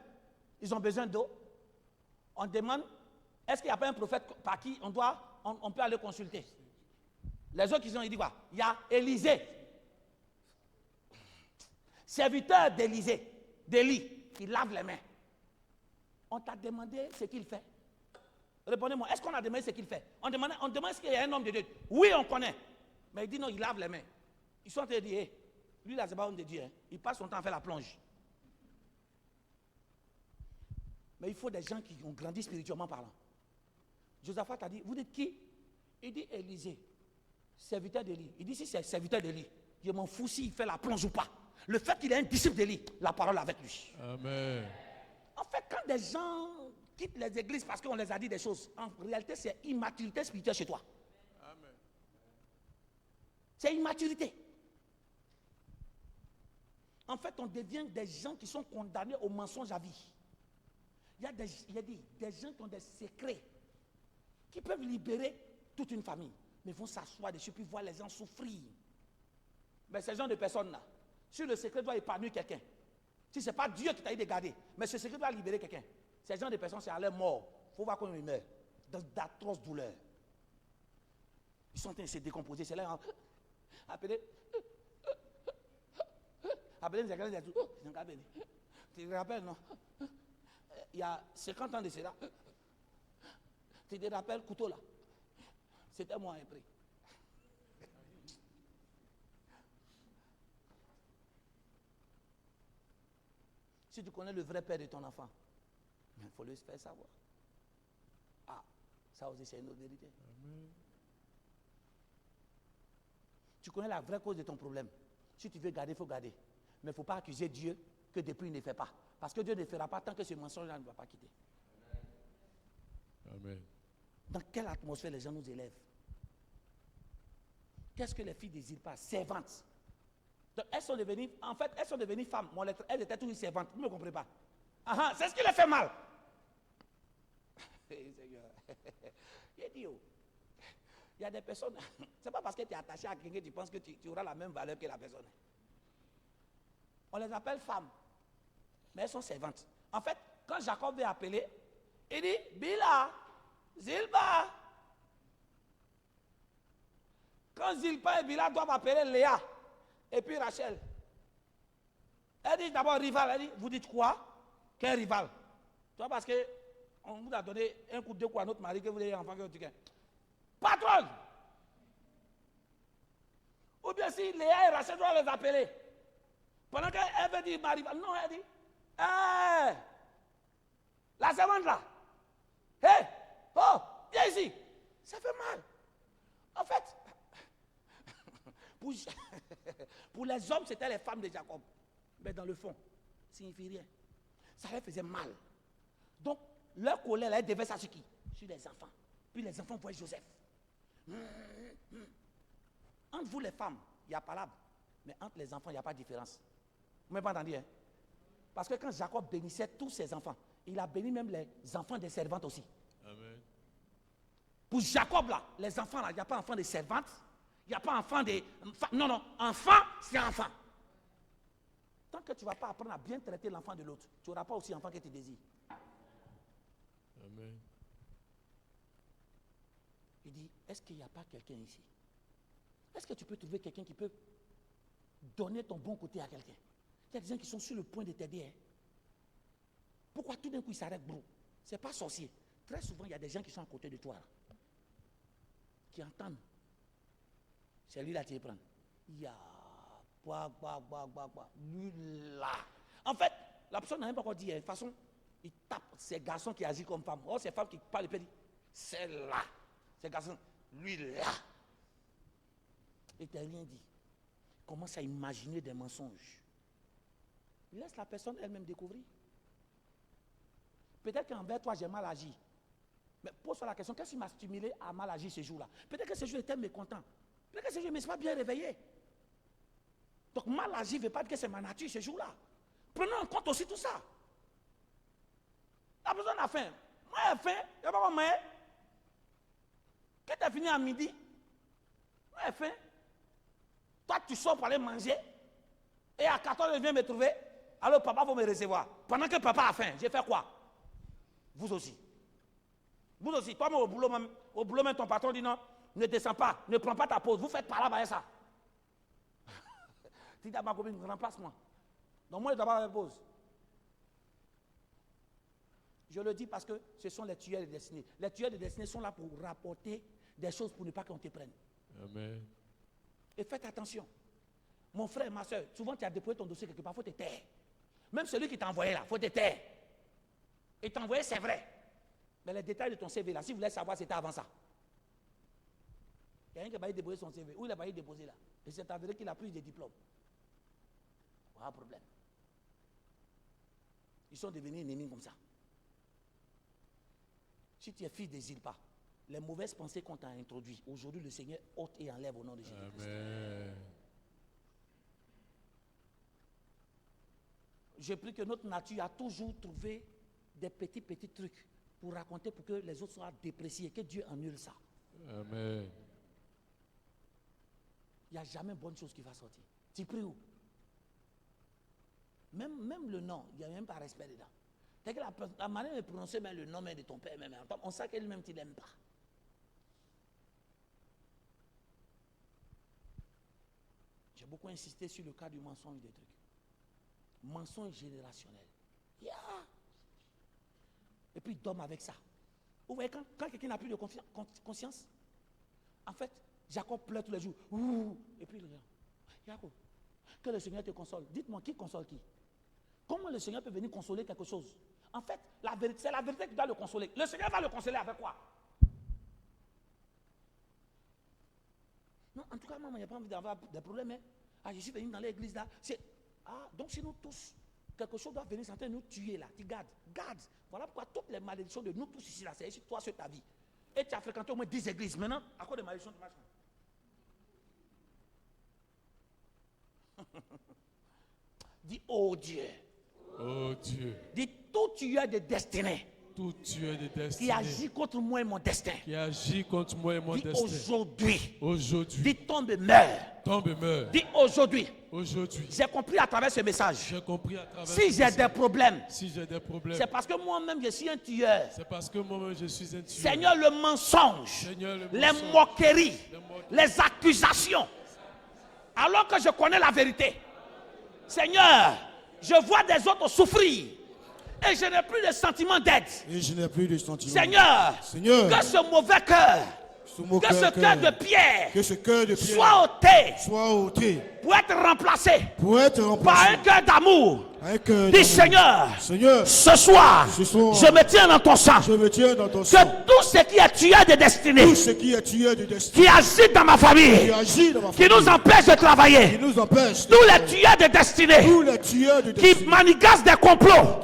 ils ont besoin d'eau. On demande, est-ce qu'il n'y a pas un prophète par qui on peut aller consulter? Les autres qui ont dit quoi? Il y a Élisée, serviteur d'Élie, qui lave les mains. On t'a demandé ce qu'il fait. Répondez-moi, est-ce qu'on a demandé ce qu'il fait? On demande est-ce qu'il y a un homme de Dieu? Oui, on connaît. Mais il dit non, il lave les mains. Ils sont en train de dire, lui là, c'est pas un homme de Dieu. Hein. Il passe son temps à faire la plonge. Mais il faut des gens qui ont grandi spirituellement parlant. Josaphat a dit, vous dites qui? Il dit Élisée, serviteur d'Élie. Il dit si c'est serviteur d'Élie, Je m'en fous s'il fait la plonge ou pas. Le fait qu'il est un disciple d'Élie, la parole est avec lui. Amen. En fait, quand des gens quittent les églises parce qu'on les a dit des choses, en réalité, c'est immaturité spirituelle chez toi. Amen. C'est immaturité. En fait, on devient des gens qui sont condamnés au mensonge à vie. Il y a des gens qui ont des secrets qui peuvent libérer toute une famille, mais vont s'asseoir dessus puis voir les gens souffrir. Mais ces gens de personnes-là, si le secret doit épargner quelqu'un, si ce n'est pas Dieu qui t'a dit de garder, mais ce secret doit libérer quelqu'un, ces gens de personnes, c'est à leur mort. Il faut voir comment ils meurent, dans d'atroces douleurs. Ils sont en train de se décomposer, c'est là, appelez. Appelez, tu te rappelles, non? Il y a 50 ans de cela. Tu te rappelles, couteau là? C'était moi après. Si tu connais le vrai père de ton enfant, il faut le faire savoir. Ah, ça aussi c'est une autre vérité. Amen. Tu connais la vraie cause de ton problème. Si tu veux garder, il faut garder. Mais il ne faut pas accuser Dieu que depuis il ne fait pas. Parce que Dieu ne fera pas tant que ce mensonge-là ne va pas quitter. Amen. Dans quelle atmosphère les gens nous élèvent? Qu'est-ce que les filles désirent pas? Servantes. Donc elles sont devenues, en fait, elles sont devenues femmes. Elles étaient toujours servantes. Vous ne me comprenez pas? Ah, c'est ce qui les fait mal. Seigneur. Il dit, oh, il y a des personnes, c'est pas parce que tu es attaché à quelqu'un que tu penses que tu auras la même valeur que la personne. On les appelle femmes, mais elles sont servantes. En fait, quand Jacob veut appeler, il dit, Bila, Zilpa. Quand Zilpa et Bila doivent appeler Léa, et puis Rachel, elle dit d'abord rival, elle dit, vous dites quoi? Quel rival? Tu vois, parce qu'on vous a donné un coup de coups à notre mari que vous ayez enfant que tu gagnes. Patronne! Ou bien si Léa et Rachel doivent les appeler. Pendant qu'elle veut dire ma rivale, non, elle dit, hey, la servante là, hey, oh, viens ici. Ça fait mal. En fait, pour les hommes, c'était les femmes de Jacob. Mais dans le fond, ça ne signifie rien. Ça leur faisait mal. Donc, leur colère, elle devait ça sur qui? Sur les enfants. Puis les enfants voyaient Joseph. Entre vous les femmes, il y a palabre. Mais entre les enfants, il n'y a pas de différence. Vous m'avez pas entendu, hein? Parce que quand Jacob bénissait tous ses enfants, il a béni même les enfants des servantes aussi. Amen. Pour Jacob, là, les enfants, là, il n'y a pas enfants des servantes, il n'y a pas enfants des... Non, non, enfant, c'est enfant. Tant que tu ne vas pas apprendre à bien traiter l'enfant de l'autre, tu n'auras pas aussi enfant que tu désires. Amen. Il dit, est-ce qu'il n'y a pas quelqu'un ici? Est-ce que tu peux trouver quelqu'un qui peut donner ton bon côté à quelqu'un? Il y a des gens qui sont sur le point de t'aider. Hein? Pourquoi tout d'un coup ils s'arrêtent, bro? Ce n'est pas sorcier. Très souvent, il y a des gens qui sont à côté de toi, là, qui entendent. C'est lui là qui prend. Il y a... Lui là. En fait, la personne n'a même pas encore dit. De toute façon, il tape ces garçons qui agissent comme femmes. Oh, ces femmes qui parlent, il dit, c'est là. Ces garçons, lui là. Il t'a rien dit. Il commence à imaginer des mensonges. Laisse la personne elle-même découvrir. Peut-être qu'envers toi, j'ai mal agi. Mais pose-toi la question, qu'est-ce qui m'a stimulé à mal agir ce jour-là? Peut-être que ce jour était mécontent. Peut-être que ce jour, je ne me suis pas bien réveillé. Donc mal agir ne veut pas dire que c'est ma nature ce jour-là. Prenons en compte aussi tout ça. La personne a faim. Moi, j'ai faim. Je ne vais pas manger. Quand tu as fini à midi, moi, j'ai faim. Toi, tu sors pour aller manger. Et à 14 h, je viens me trouver. Alors, papa va me recevoir. Pendant que papa a faim, j'ai fait quoi? Vous aussi. Vous aussi. Toi, au boulot, même ton patron dit non, ne descends pas, ne prends pas ta pause. Vous faites par là, ça. Tu dis à ma copine, remplace-moi. Donc, moi, je dois avoir la pause. Je le dis parce que ce sont les tueurs de destinée. Les tueurs de destinée sont là pour rapporter des choses pour ne pas qu'on te prenne. Amen. Et faites attention. Mon frère, ma soeur, souvent tu as déposé ton dossier quelque part, il faut te taire. Même celui qui t'a envoyé là, il faut te taire. Et t'a envoyé, c'est vrai. Mais les détails de ton CV là, si vous voulez savoir, c'était avant ça. Il y a un qui va y déposer son CV. Où il va y déposer là? Et c'est avéré qu'il a plus de diplômes. Voilà un problème. Ils sont devenus ennemis comme ça. Si tu es fils d'exil pas, les mauvaises pensées qu'on t'a introduites, aujourd'hui le Seigneur ôte et enlève au nom de Jésus-Christ. Amen. Je prie que notre nature a toujours trouvé des petits trucs pour raconter pour que les autres soient dépréciés, que Dieu annule ça. Amen. Il n'y a jamais bonne chose qui va sortir. Tu pries où? Même le nom, il n'y a même pas respect dedans. C'est que la manière de prononcer même le nom même de ton père, même, on sait qu'elle-même tu ne l'aimes pas. J'ai beaucoup insisté sur le cas du mensonge des trucs. Mensonge générationnel. Yeah. Et puis dorme avec ça. Vous voyez, quand quelqu'un n'a plus de conscience, en fait, Jacob pleure tous les jours. Ouh. Et puis il regarde. Jacob, que le Seigneur te console. Dites-moi, qui console qui? Comment le Seigneur peut venir consoler quelque chose? En fait, c'est la vérité qui doit le consoler. Le Seigneur va le consoler avec quoi? Non, en tout cas, maman, il n'y a pas envie d'avoir des problèmes. Hein. Ah, je suis venu dans l'église là. Donc si nous tous, quelque chose doit venir nous tuer là. Tu gardes. Voilà pourquoi toutes les malédictions de nous tous ici là, c'est sur toi, sur ta vie. Et tu as fréquenté au moins 10 églises. Maintenant, à cause des malédictions, tu marches. Dis, oh Dieu. Oh Dieu. Dis, tout tueur de destinée. Tout tueur de destin. Qui agit contre moi et mon destin. Qui agit contre moi et mon Dis destin. aujourd'hui. Aujourd'hui. Dis, tombe et meurs. Tombe et meurs. Dis aujourd'hui. Aujourd'hui. J'ai compris à travers ce message. J'ai compris à travers si j'ai des problèmes, c'est parce que moi-même je suis un tueur. C'est parce que moi-même je suis un tueur. Seigneur, le mensonge, les moqueries, les accusations. Alors que je connais la vérité. Seigneur, je vois des autres souffrir. Et je n'ai plus de sentiment d'aide. Seigneur, que ce mauvais cœur, que ce cœur de pierre, soit ôté, pour être remplacé par un cœur d'amour. Dis Seigneur, ce soir, je me tiens dans ton sang. Que tout ce qui est tueur de destinée, qui agit dans ma famille, qui nous empêche de travailler, tous les tueurs de destinée, qui manigancent des complots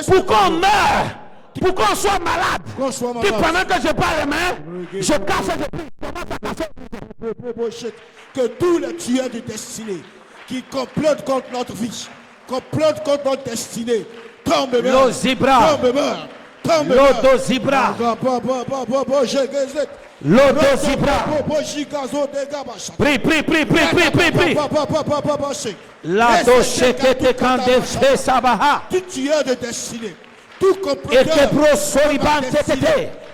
pour qu'on meure, pour qu'on soit malade. Puis pendant que je parle, je casse que tous les tueurs de destinée qui complotent contre notre vie, complotent contre notre destinée, tombe Lo zibra, Lodo zibra, Lodo zibra. Prie. La doche que te kande fe sabaha. Tout tueur de destinée, tout comploteur,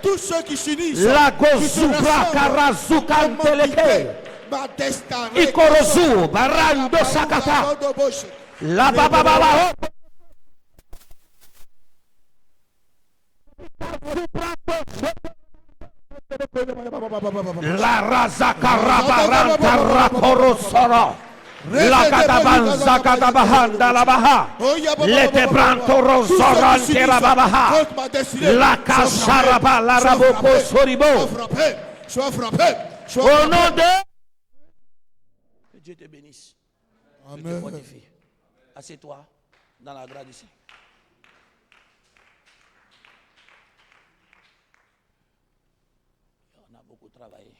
tous ceux qui s'unissent, la gozubra karazukanteleke, ikorozu barando sakata, la bababa. La razakarabaranta rakorosoro. La catabanza catabahanda la baha. Le tebranto rosorante la babaha. La casaraba la raboko soribo. Sois frappé. Au nom de que Dieu te bénisse. Dieu te fortifie. Assieds-toi dans la grâce ici. On a beaucoup travaillé.